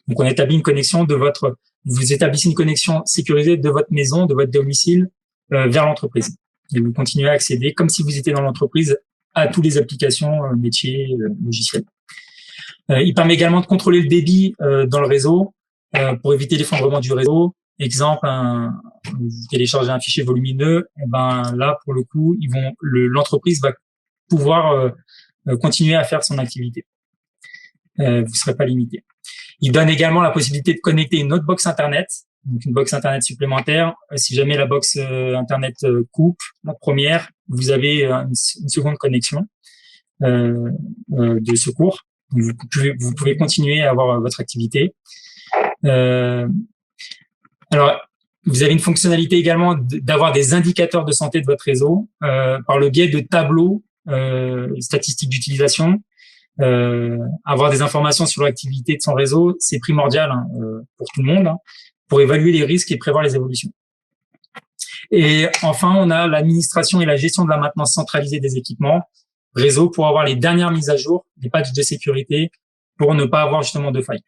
Donc, on établit une connexion vous établissez une connexion sécurisée de votre maison, de votre domicile vers l'entreprise. Et vous continuez à accéder, comme si vous étiez dans l'entreprise, à toutes les applications, métiers, logiciels. Il permet également de contrôler le débit dans le réseau pour éviter l'effondrement du réseau. Exemple, vous téléchargez un fichier volumineux, et là pour le coup, l'entreprise va pouvoir continuer à faire son activité. Vous ne serez pas limité. Il donne également la possibilité de connecter une autre box internet, donc une box internet supplémentaire. Si jamais la box internet coupe, la première, vous avez une seconde connexion de secours. Vous pouvez continuer à avoir votre activité. Alors, vous avez une fonctionnalité également d'avoir des indicateurs de santé de votre réseau par le biais de tableaux statistiques d'utilisation. Avoir des informations sur l'activité de son réseau, c'est primordial pour tout le monde, pour évaluer les risques et prévoir les évolutions. Et enfin, on a l'administration et la gestion de la maintenance centralisée des équipements réseau pour avoir les dernières mises à jour, les patchs de sécurité, pour ne pas avoir justement de failles.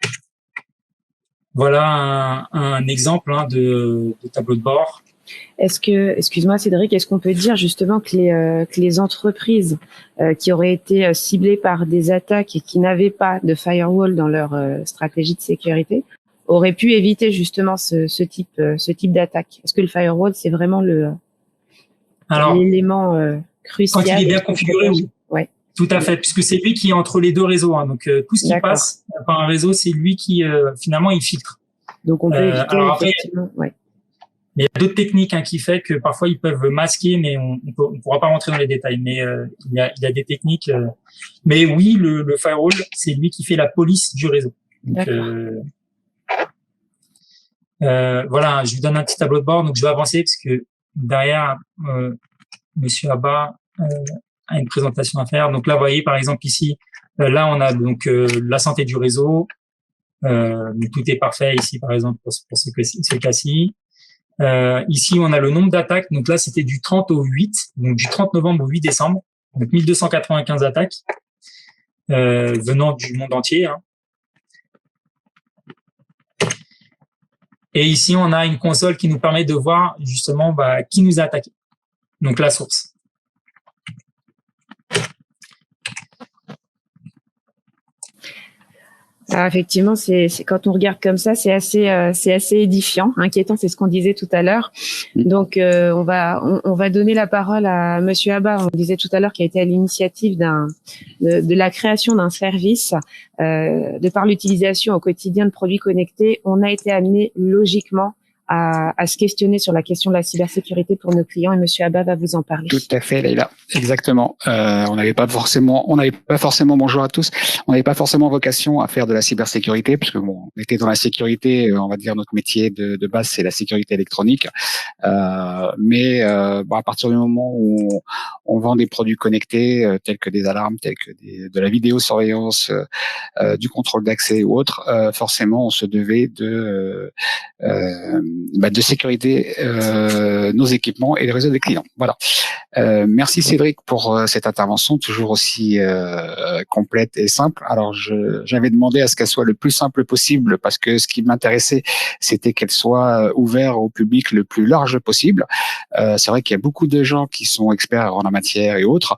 Voilà un exemple de tableau de bord. Excuse-moi Cédric, est-ce qu'on peut dire justement que les entreprises qui auraient été ciblées par des attaques et qui n'avaient pas de firewall dans leur stratégie de sécurité auraient pu éviter justement ce type d'attaque? Est-ce que le firewall, c'est vraiment l'élément crucial? Quand il est bien configuré, oui. Ouais. Tout à fait, puisque c'est lui qui est entre les deux réseaux. Donc tout ce qui passe par un réseau, c'est lui qui finalement il filtre. Donc on peut éviter effectivement. Ouais. Mais il y a d'autres techniques qui fait que parfois ils peuvent masquer, mais on pourra pas rentrer dans les détails. Mais il y a des techniques. Mais oui, le firewall, c'est lui qui fait la police du réseau. Donc, voilà, je vous donne un petit tableau de bord. Donc je vais avancer parce que derrière, Monsieur Abba a une présentation à faire. Donc là, vous voyez par exemple ici, là on a donc la santé du réseau. Donc tout est parfait ici par exemple pour ce cas-ci. Ici, on a le nombre d'attaques. Donc là, c'était du 30 au 8, donc du 30 novembre au 8 décembre. Donc 1295 attaques venant du monde entier. Et ici, on a une console qui nous permet de voir justement qui nous a attaqué. Donc la source. Alors effectivement, c'est quand on regarde comme ça, c'est assez édifiant, inquiétant, c'est ce qu'on disait tout à l'heure. Donc on va donner la parole à Monsieur Abba. On disait tout à l'heure qu'il a été à l'initiative de la création d'un service de par l'utilisation au quotidien de produits connectés. On a été amené logiquement à se questionner sur la question de la cybersécurité pour nos clients, et Monsieur Abba va vous en parler. Tout à fait, Leïla. Exactement. On n'avait pas forcément, bonjour à tous. On n'avait pas forcément vocation à faire de la cybersécurité, parce que on était dans la sécurité, on va dire notre métier de base, c'est la sécurité électronique. Mais à partir du moment où on vend des produits connectés, tels que des alarmes, tels que de la vidéosurveillance, du contrôle d'accès ou autre, forcément, on se devait de sécuriser nos équipements et les réseaux des clients. Voilà. Merci Cédric pour cette intervention toujours aussi complète et simple. Alors j'avais demandé à ce qu'elle soit le plus simple possible parce que ce qui m'intéressait, c'était qu'elle soit ouverte au public le plus large possible. C'est vrai qu'il y a beaucoup de gens qui sont experts en la matière et autres,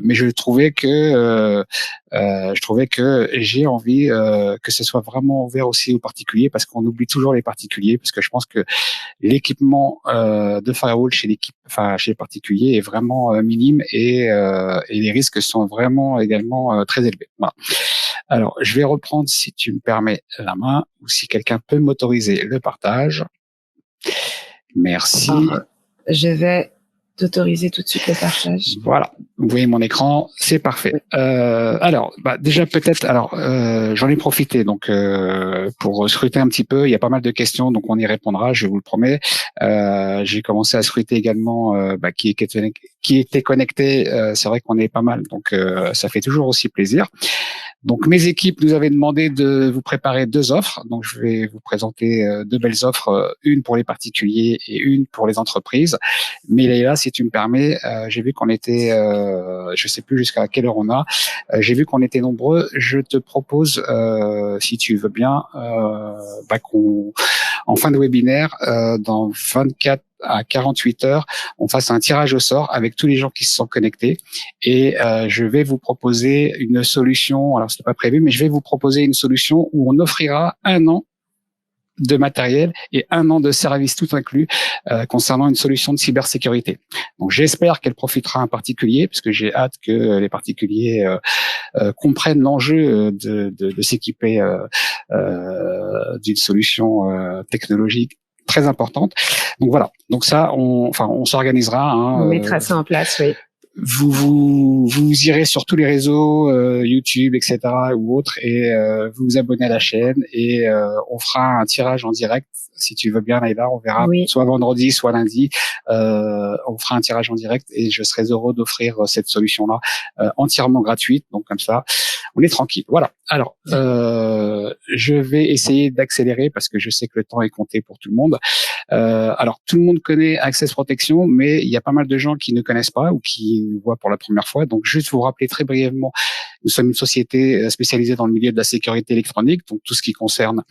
mais je trouvais que j'ai envie que ce soit vraiment ouvert aussi aux particuliers, parce qu'on oublie toujours les particuliers, parce que je pense que l'équipement de firewall chez les particuliers est vraiment minime et les risques sont vraiment également très élevés. Voilà. Alors, je vais reprendre, si tu me permets, la main, ou si quelqu'un peut m'autoriser le partage. Merci. Je vais d'autoriser tout de suite le partage. Voilà, vous voyez mon écran, c'est parfait. Oui. Alors, déjà peut-être, j'en ai profité donc pour scruter un petit peu. Il y a pas mal de questions, donc on y répondra, je vous le promets. J'ai commencé à scruter également qui était connecté. C'est vrai qu'on est pas mal, donc ça fait toujours aussi plaisir. Donc mes équipes nous avaient demandé de vous préparer 2 offres. Donc je vais vous présenter 2 belles offres, une pour les particuliers et une pour les entreprises. Mais Leïla, si tu me permets, j'ai vu qu'on était, je sais plus jusqu'à quelle heure on a. J'ai vu qu'on était nombreux. Je te propose, si tu veux bien, qu'on, en fin de webinaire, dans 24 à 48 heures, on fasse un tirage au sort avec tous les gens qui se sont connectés et je vais vous proposer une solution. Alors, c'est pas prévu, mais je vais vous proposer une solution où on offrira 1 an de matériel et 1 an de service tout inclus concernant une solution de cybersécurité. Donc, j'espère qu'elle profitera à un particulier, parce que j'ai hâte que les particuliers comprennent l'enjeu de s'équiper d'une solution technologique très importante. Donc voilà. Donc ça, on s'organisera. Hein, on mettra ça en place, oui. Vous irez sur tous les réseaux, YouTube, etc. ou autres, et vous vous abonnez à la chaîne et on fera un tirage en direct. Si tu veux bien, Leïla, on verra, oui. Soit vendredi, soit lundi. On fera un tirage en direct et je serai heureux d'offrir cette solution-là entièrement gratuite. Donc comme ça, on est tranquille. Voilà. Alors, je vais essayer d'accélérer parce que je sais que le temps est compté pour tout le monde. Alors, tout le monde connaît Access Protection, mais il y a pas mal de gens qui ne connaissent pas ou qui nous voient pour la première fois. Donc, juste vous rappeler très brièvement, nous sommes une société spécialisée dans le milieu de la sécurité électronique, donc tout ce qui concerne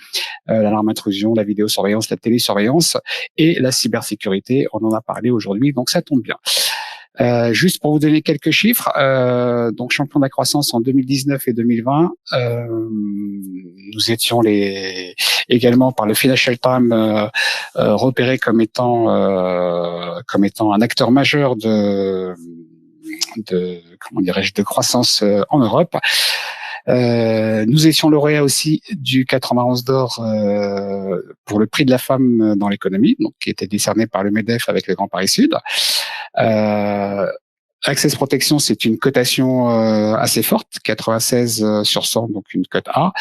l'alarme intrusion, la vidéosurveillance, la télésurveillance et la cybersécurité. On en a parlé aujourd'hui, donc ça tombe bien. Juste pour vous donner quelques chiffres, donc champion de la croissance en 2019 et 2020, nous étions également par le Financial Times repérés comme étant un acteur majeur de croissance en Europe. Nous étions lauréats aussi du 91 d'or pour le prix de la femme dans l'économie, donc qui était décerné par le MEDEF avec le Grand Paris Sud. Access Protection, c'est une cotation assez forte, 96 sur 100, donc une cote A.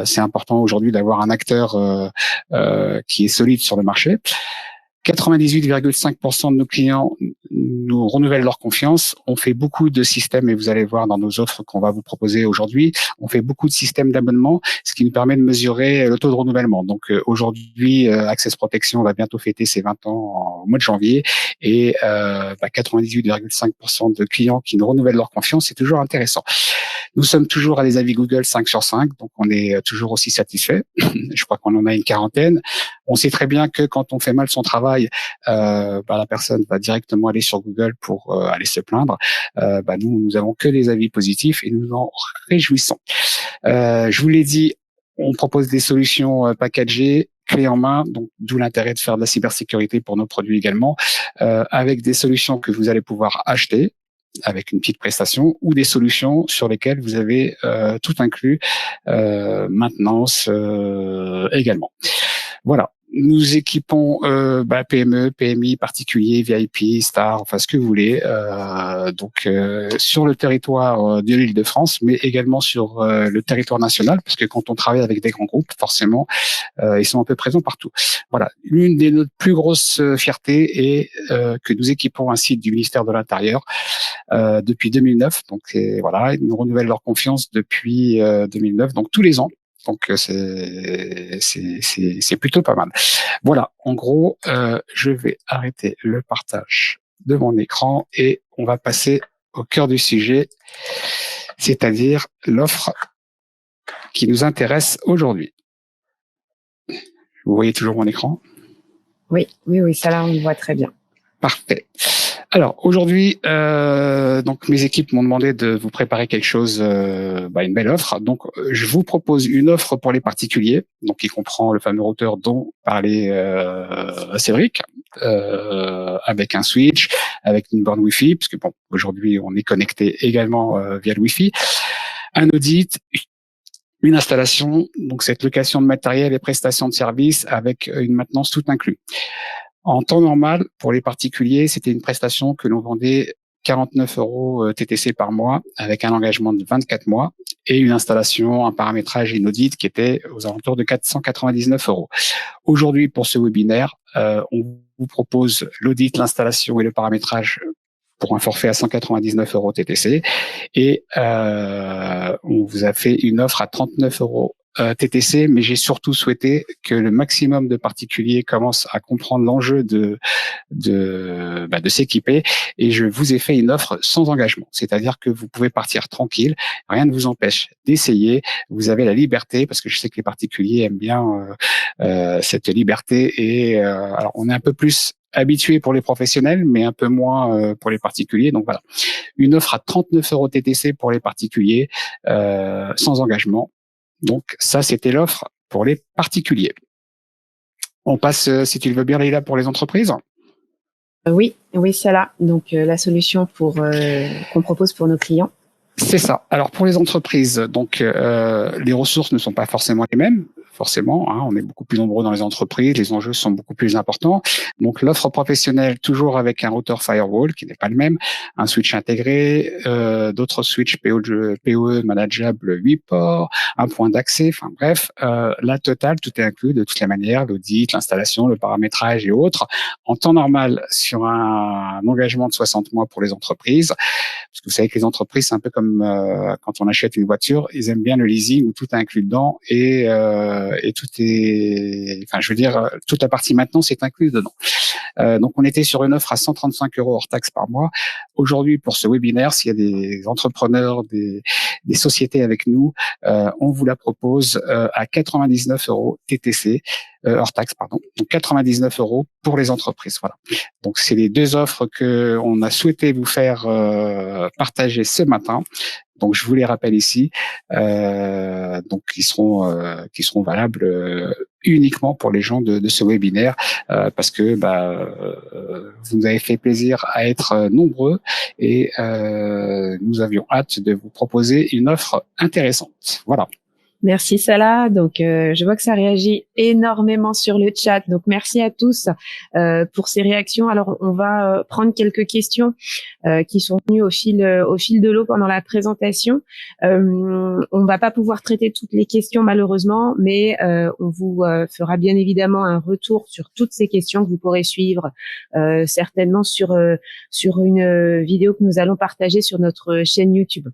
C'est important aujourd'hui d'avoir un acteur qui est solide sur le marché. 98,5% de nos clients nous renouvellent leur confiance. On fait beaucoup de systèmes, et vous allez voir dans nos offres qu'on va vous proposer aujourd'hui, on fait beaucoup de systèmes d'abonnement, ce qui nous permet de mesurer le taux de renouvellement. Donc aujourd'hui, Access Protection va bientôt fêter ses 20 ans au mois de janvier, et 98,5% de clients qui nous renouvellent leur confiance, c'est toujours intéressant. Nous sommes toujours à des avis Google 5 sur 5, donc on est toujours aussi satisfait. Je crois qu'on en a une 40aine. On sait très bien que quand on fait mal son travail, la personne va directement aller sur Google pour aller se plaindre. Nous avons que des avis positifs et nous en réjouissons. Je vous l'ai dit, on propose des solutions packagées, clés en main, donc d'où l'intérêt de faire de la cybersécurité pour nos produits également, avec des solutions que vous allez pouvoir acheter avec une petite prestation, ou des solutions sur lesquelles vous avez tout inclus, maintenance également. Voilà. Nous équipons PME, PMI, particuliers, VIP, stars, enfin ce que vous voulez, sur le territoire de l'Île-de-France, mais également sur le territoire national, parce que quand on travaille avec des grands groupes, forcément, ils sont un peu présents partout. Voilà, l'une des notre plus grosses fiertés est que nous équipons un site du ministère de l'Intérieur depuis 2009. Donc voilà, ils nous renouvellent leur confiance depuis 2009, donc tous les ans. Donc c'est plutôt pas mal. Voilà, en gros, je vais arrêter le partage de mon écran et on va passer au cœur du sujet, c'est-à-dire l'offre qui nous intéresse aujourd'hui. Vous voyez toujours mon écran ? Oui, ça là on le voit très bien. Parfait. Alors aujourd'hui, donc mes équipes m'ont demandé de vous préparer quelque chose, une belle offre. Donc je vous propose une offre pour les particuliers, donc qui comprend le fameux routeur dont parlait Cédric, avec un switch, avec une borne Wi-Fi, parce que bon aujourd'hui on est connecté également via le Wi-Fi, un audit, une installation, donc cette location de matériel et prestation de services avec une maintenance tout inclus. En temps normal, pour les particuliers, c'était une prestation que l'on vendait 49 € TTC par mois avec un engagement de 24 mois et une installation, un paramétrage et une audit qui était aux alentours de 499 €. Aujourd'hui, pour ce webinaire, on vous propose l'audit, l'installation et le paramétrage pour un forfait à 199 € TTC et on vous a fait une offre à 39 € TTC, mais j'ai surtout souhaité que le maximum de particuliers commencent à comprendre l'enjeu de s'équiper et je vous ai fait une offre sans engagement, c'est-à-dire que vous pouvez partir tranquille, rien ne vous empêche d'essayer, vous avez la liberté parce que je sais que les particuliers aiment bien cette liberté et alors on est un peu plus habitué pour les professionnels, mais un peu moins pour les particuliers. Donc voilà, une offre à 39 € TTC pour les particuliers sans engagement. Donc ça, c'était l'offre pour les particuliers. On passe, si tu le veux bien, Leïla, pour les entreprises. Oui, c'est là. Donc la solution qu'on propose pour nos clients. C'est ça. Alors pour les entreprises, donc les ressources ne sont pas forcément les mêmes. Forcément, hein, on est beaucoup plus nombreux dans les entreprises, les enjeux sont beaucoup plus importants. Donc l'offre professionnelle, toujours avec un routeur firewall qui n'est pas le même, un switch intégré, d'autres switches PoE manageable 8 ports, un point d'accès, enfin bref, la totale, tout est inclus de toutes les manières, l'audit, l'installation, le paramétrage et autres, en temps normal sur un engagement de 60 mois pour les entreprises. Parce que vous savez que les entreprises, c'est un peu comme quand on achète une voiture, ils aiment bien le leasing où tout est inclus dedans et tout est, enfin, je veux dire, toute la partie maintenance est incluse dedans. Donc, on était sur une offre à 135 € hors taxe par mois. Aujourd'hui, pour ce webinaire, s'il y a des entrepreneurs, des sociétés avec nous, on vous la propose à 99 € TTC. Hors taxe, pardon. Donc 99 € pour les entreprises. Voilà. Donc c'est les deux offres que on a souhaité vous faire partager ce matin. Donc je vous les rappelle ici. Donc qui seront valables uniquement pour les gens de ce webinaire parce que vous nous avez fait plaisir à être nombreux et nous avions hâte de vous proposer une offre intéressante. Voilà. Merci Salah. Donc je vois que ça réagit énormément sur le chat. Donc merci à tous pour ces réactions. Alors on va prendre quelques questions qui sont venues au fil de l'eau pendant la présentation. On va pas pouvoir traiter toutes les questions malheureusement, mais on vous fera bien évidemment un retour sur toutes ces questions que vous pourrez suivre certainement sur une vidéo que nous allons partager sur notre chaîne YouTube.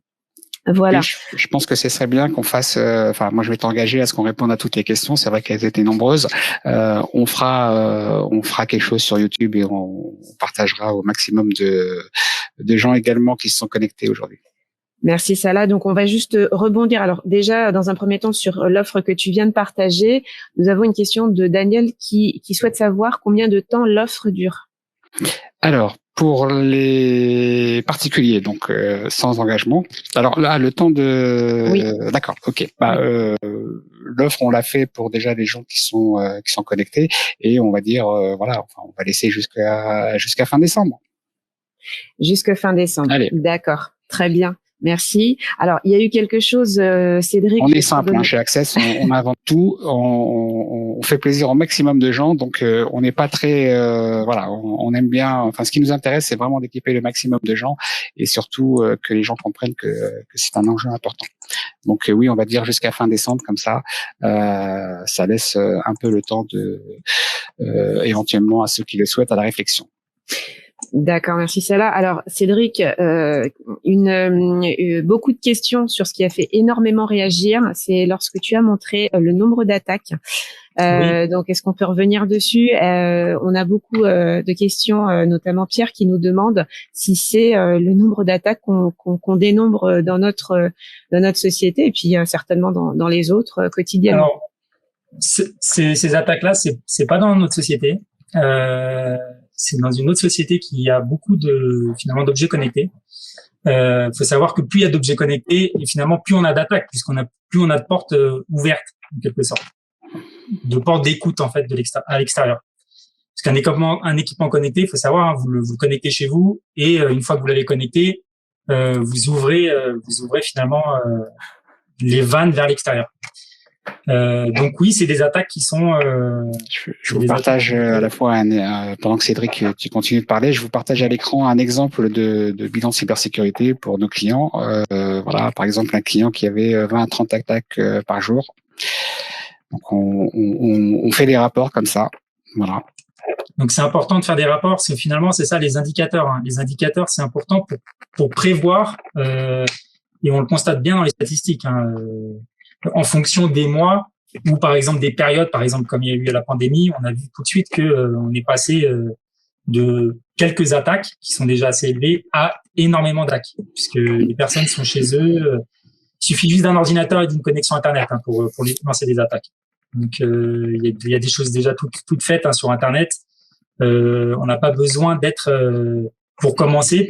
Voilà. Je pense que ce serait bien qu'on fasse. Enfin, moi, je vais t'engager à ce qu'on réponde à toutes les questions. C'est vrai qu'elles étaient nombreuses. On fera quelque chose sur YouTube et on partagera au maximum de gens également qui se sont connectés aujourd'hui. Merci Salah. Donc on va juste rebondir. Alors déjà, dans un premier temps, sur l'offre que tu viens de partager, nous avons une question de Daniel qui souhaite savoir combien de temps l'offre dure. Alors, pour les particuliers, donc sans engagement. Alors là, le temps de. Oui. D'accord, ok. L'offre, on l'a fait pour déjà les gens qui sont connectés et on va dire voilà, enfin, on va laisser jusqu'à fin décembre. Jusqu'à fin décembre. Allez. D'accord, très bien. Merci. Alors, il y a eu quelque chose, Cédric. On est simple chez Access, on invente tout, on fait plaisir au maximum de gens, donc on n'est pas très, voilà, on aime bien. Enfin, ce qui nous intéresse, c'est vraiment d'équiper le maximum de gens et surtout que les gens comprennent que c'est un enjeu important. Donc oui, on va dire jusqu'à fin décembre, comme ça, ça laisse un peu le temps de, éventuellement à ceux qui le souhaitent, à la réflexion. D'accord, merci Salah. Alors Cédric, beaucoup de questions sur ce qui a fait énormément réagir, c'est lorsque tu as montré le nombre d'attaques. Oui. Donc est-ce qu'on peut revenir dessus? On a beaucoup de questions, notamment Pierre qui nous demande si c'est le nombre d'attaques qu'on dénombre dans notre société et puis certainement dans les autres quotidiennement. Alors ces attaques-là, c'est pas dans notre société. C'est dans une autre société qui a beaucoup finalement d'objets connectés. Faut savoir que plus il y a d'objets connectés et finalement plus on a d'attaques plus on a de portes ouvertes en quelque sorte, de portes d'écoute en fait à l'extérieur. Parce qu'un équipement connecté, il faut savoir, hein, vous le connectez chez vous et une fois que vous l'avez connecté, vous ouvrez finalement les vannes vers l'extérieur. Donc oui, c'est des attaques qui sont. Je vous partage à la fois pendant que Cédric, tu continues de parler, je vous partage à l'écran un exemple de bilan de cybersécurité pour nos clients. Voilà, par exemple un client qui avait 20 à 30 attaques par jour. Donc on fait des rapports comme ça. Voilà. Donc c'est important de faire des rapports parce que finalement c'est ça les indicateurs. Hein. Les indicateurs c'est important pour prévoir et on le constate bien dans les statistiques. Hein, en fonction des mois ou par exemple des périodes, par exemple comme il y a eu la pandémie, on a vu tout de suite que on est passé de quelques attaques qui sont déjà assez élevées à énormément d'attaques puisque les personnes sont chez eux. Il suffit juste d'un ordinateur et d'une connexion Internet hein, pour lancer des attaques. Donc il y a des choses déjà toutes faites hein, sur Internet. On n'a pas besoin d'être pour commencer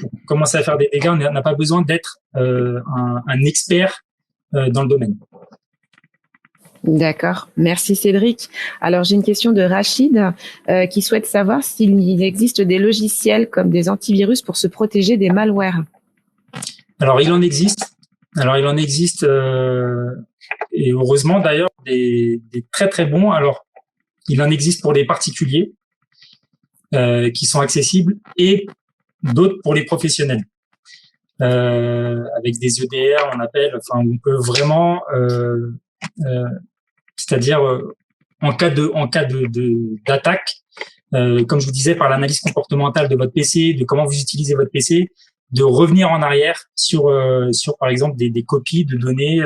à faire des dégâts, on n'a pas besoin d'être un expert dans le domaine. D'accord, merci Cédric. Alors j'ai une question de Rachid qui souhaite savoir s'il existe des logiciels comme des antivirus pour se protéger des malwares. Alors il en existe. Et heureusement d'ailleurs des très très bons. Alors il en existe pour les particuliers qui sont accessibles et d'autres pour les professionnels. Avec des EDR, on appelle. Enfin, on peut vraiment, c'est-à-dire en cas d'attaque, comme je vous disais, par l'analyse comportementale de votre PC, de comment vous utilisez votre PC, de revenir en arrière sur par exemple des copies de données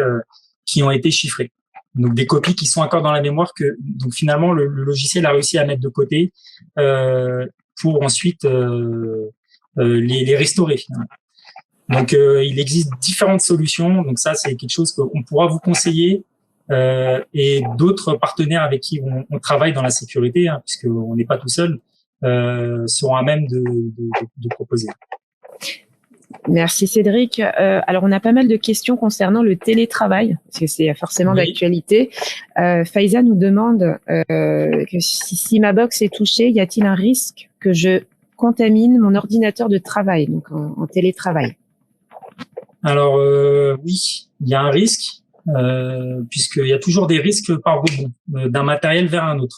qui ont été chiffrées. Donc des copies qui sont encore dans la mémoire que donc finalement le logiciel a réussi à mettre de côté pour ensuite les restaurer. Donc il existe différentes solutions. Donc ça c'est quelque chose qu'on pourra vous conseiller et d'autres partenaires avec qui on travaille dans la sécurité, hein, puisque on n'est pas tout seul, seront à même de proposer. Merci Cédric. Alors on a pas mal de questions concernant le télétravail, parce que c'est forcément d'actualité. Faiza nous demande que si ma box est touchée, y a-t-il un risque que je contamine mon ordinateur de travail, donc en télétravail? Alors oui, il y a un risque, puisqu'il y a toujours des risques par rebond d'un matériel vers un autre.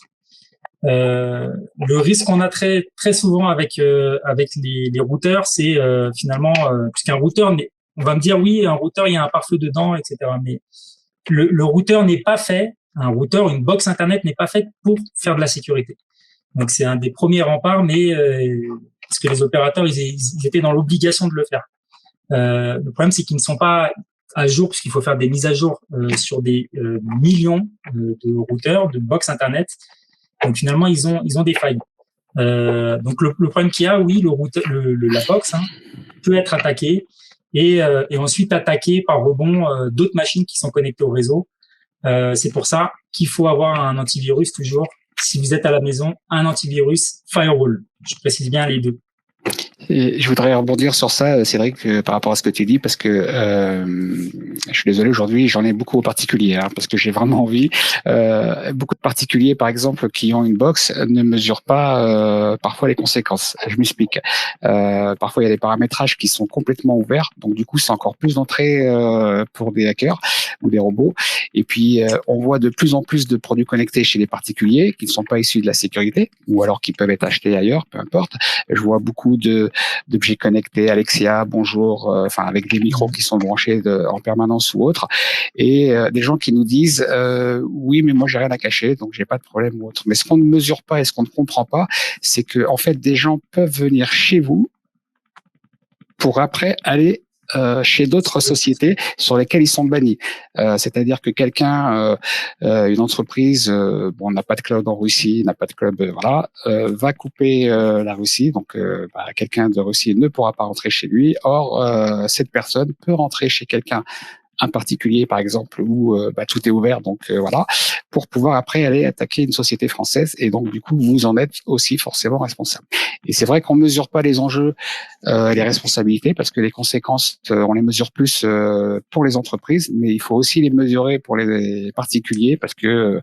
Le risque qu'on a très très souvent avec les routeurs, c'est finalement puisqu'un routeur, on va me dire oui, un routeur il y a un pare-feu dedans, etc. Mais le routeur n'est pas fait, une box internet n'est pas faite pour faire de la sécurité. Donc c'est un des premiers remparts, mais parce que les opérateurs ils étaient dans l'obligation de le faire. Le problème c'est qu'ils ne sont pas à jour puisqu'il faut faire des mises à jour sur des millions de routeurs, de box internet. Donc finalement ils ont des failles. Donc le problème qu'il y a, oui, la box peut être attaquée et ensuite attaquée par rebond d'autres machines qui sont connectées au réseau. C'est pour ça qu'il faut avoir un antivirus toujours. Si vous êtes à la maison, un antivirus firewall. Je précise bien les deux. Et je voudrais rebondir sur ça, Cédric, par rapport à ce que tu dis, parce que je suis désolé, aujourd'hui, j'en ai beaucoup aux particuliers, parce que j'ai vraiment envie. Beaucoup de particuliers, par exemple, qui ont une box, ne mesurent pas parfois les conséquences. Je m'explique. Parfois, il y a des paramétrages qui sont complètement ouverts, donc du coup, c'est encore plus d'entrée pour des hackers ou des robots. Et puis, on voit de plus en plus de produits connectés chez les particuliers qui ne sont pas issus de la sécurité, ou alors qui peuvent être achetés ailleurs, peu importe. Je vois beaucoup d'objets connectés, Alexia, bonjour, avec des micros qui sont branchés en permanence ou autre, et des gens qui nous disent oui, mais moi j'ai rien à cacher, donc j'ai pas de problème ou autre. Mais ce qu'on ne mesure pas et ce qu'on ne comprend pas, c'est que en fait des gens peuvent venir chez vous pour après aller chez d'autres sociétés sur lesquelles ils sont bannis. C'est-à-dire que quelqu'un, une entreprise, n'a pas de cloud en Russie, n'a pas de club, va couper la Russie. Donc, quelqu'un de Russie ne pourra pas rentrer chez lui. Or, cette personne peut rentrer chez quelqu'un, un particulier par exemple, où tout est ouvert, donc pour pouvoir après aller attaquer une société française, et donc du coup vous en êtes aussi forcément responsable. Et c'est vrai qu'on mesure pas les enjeux, les responsabilités, parce que les conséquences on les mesure plus pour les entreprises, mais il faut aussi les mesurer pour les particuliers, parce que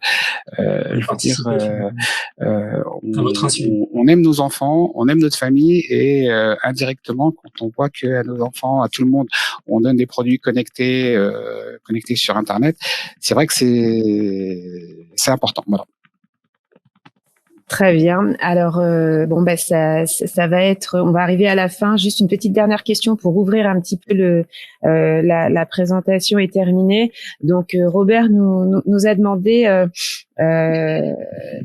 on aime nos enfants, on aime notre famille, et indirectement quand on voit que à nos enfants, à tout le monde, on donne des produits connectés connectés sur Internet. C'est vrai que c'est important. Voilà. Très bien. Alors ça va être. On va arriver à la fin. Juste une petite dernière question pour ouvrir un petit peu la présentation est terminée. Donc Robert nous a demandé.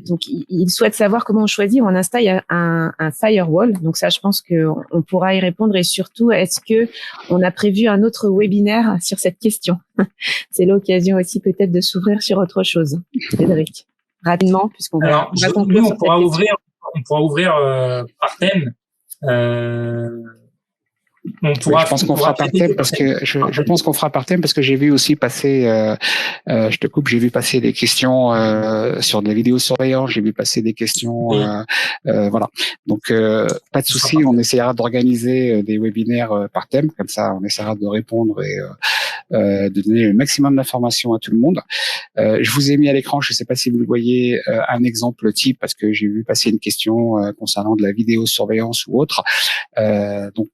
Donc il souhaite savoir comment on choisit ou on installe un firewall. Donc ça, je pense que on pourra y répondre. Et surtout, est-ce que on a prévu un autre webinaire sur cette question? C'est l'occasion aussi peut-être de s'ouvrir sur autre chose. Cédric. Rapidement, puisqu'on va conclure. Nous, on pourra ouvrir par thème. Je pense qu'on fera par thème parce que je pense qu'on fera par thème parce que j'ai vu aussi passer. Je te coupe. J'ai vu passer des questions sur des vidéosurveillance. J'ai vu passer des questions. Oui. Voilà. Donc pas de souci. On essaiera d'organiser des webinaires par thème. Comme ça, on essaiera de répondre et de donner le maximum d'informations à tout le monde. Je vous ai mis à l'écran, je ne sais pas si vous le voyez, un exemple type parce que j'ai vu passer une question concernant de la vidéosurveillance ou autre. Donc,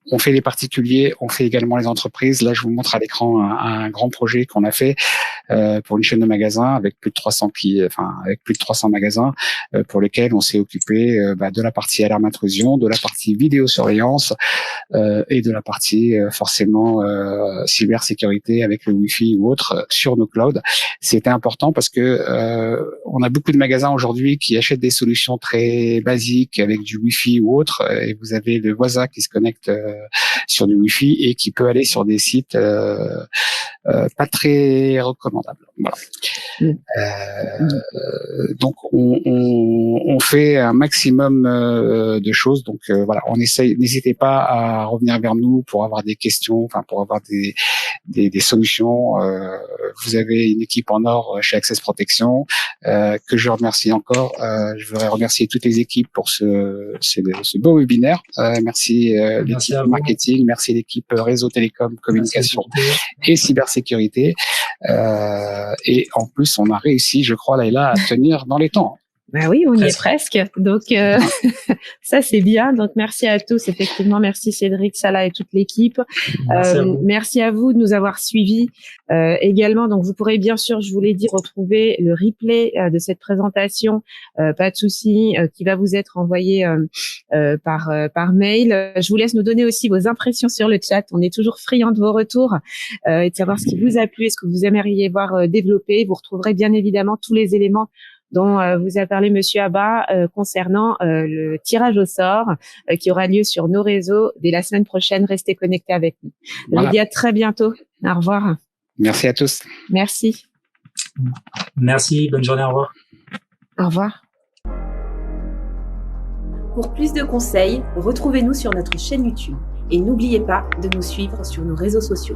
on fait les particuliers, on fait également les entreprises. Là, je vous montre à l'écran un grand projet qu'on a fait pour une chaîne de magasins avec plus de 300 magasins pour lesquels on s'est occupé de la partie alarme intrusion, de la partie vidéosurveillance et de la partie forcément cybersécurité avec le Wi-Fi ou autre sur nos clouds. C'était important parce que on a beaucoup de magasins aujourd'hui qui achètent des solutions très basiques avec du Wi-Fi ou autre, et vous avez le voisin qui se connecte sur du Wi-Fi et qui peut aller sur des sites pas très recommandables. Voilà. Donc on fait un maximum de choses. Donc voilà, on essaye. N'hésitez pas à revenir vers nous pour avoir des questions, enfin pour avoir des solutions. Vous avez une équipe en or chez Access Protection que je remercie encore. Je voudrais remercier toutes les équipes pour ce beau webinaire. Merci l'équipe marketing, merci l'équipe réseau télécom, communication et cybersécurité. Et en plus, on a réussi, je crois, Laïla, à tenir dans les temps. Ben oui, on y est presque. Donc ça c'est bien. Donc merci à tous. Effectivement, merci Cédric, Salah et toute l'équipe. Merci à vous de nous avoir suivis également. Donc vous pourrez bien sûr, je vous l'ai dit, retrouver le replay de cette présentation. Pas de souci, qui va vous être envoyé par mail. Je vous laisse nous donner aussi vos impressions sur le chat. On est toujours friands de vos retours et de savoir ce qui vous a plu et ce que vous aimeriez voir développer. Vous retrouverez bien évidemment tous les éléments dont vous a parlé Monsieur Abba concernant le tirage au sort qui aura lieu sur nos réseaux dès la semaine prochaine. Restez connectés avec nous. Voilà. Je vous dis à très bientôt. Au revoir. Merci à tous. Merci. Merci. Bonne journée. Au revoir. Au revoir. Pour plus de conseils, retrouvez-nous sur notre chaîne YouTube et n'oubliez pas de nous suivre sur nos réseaux sociaux.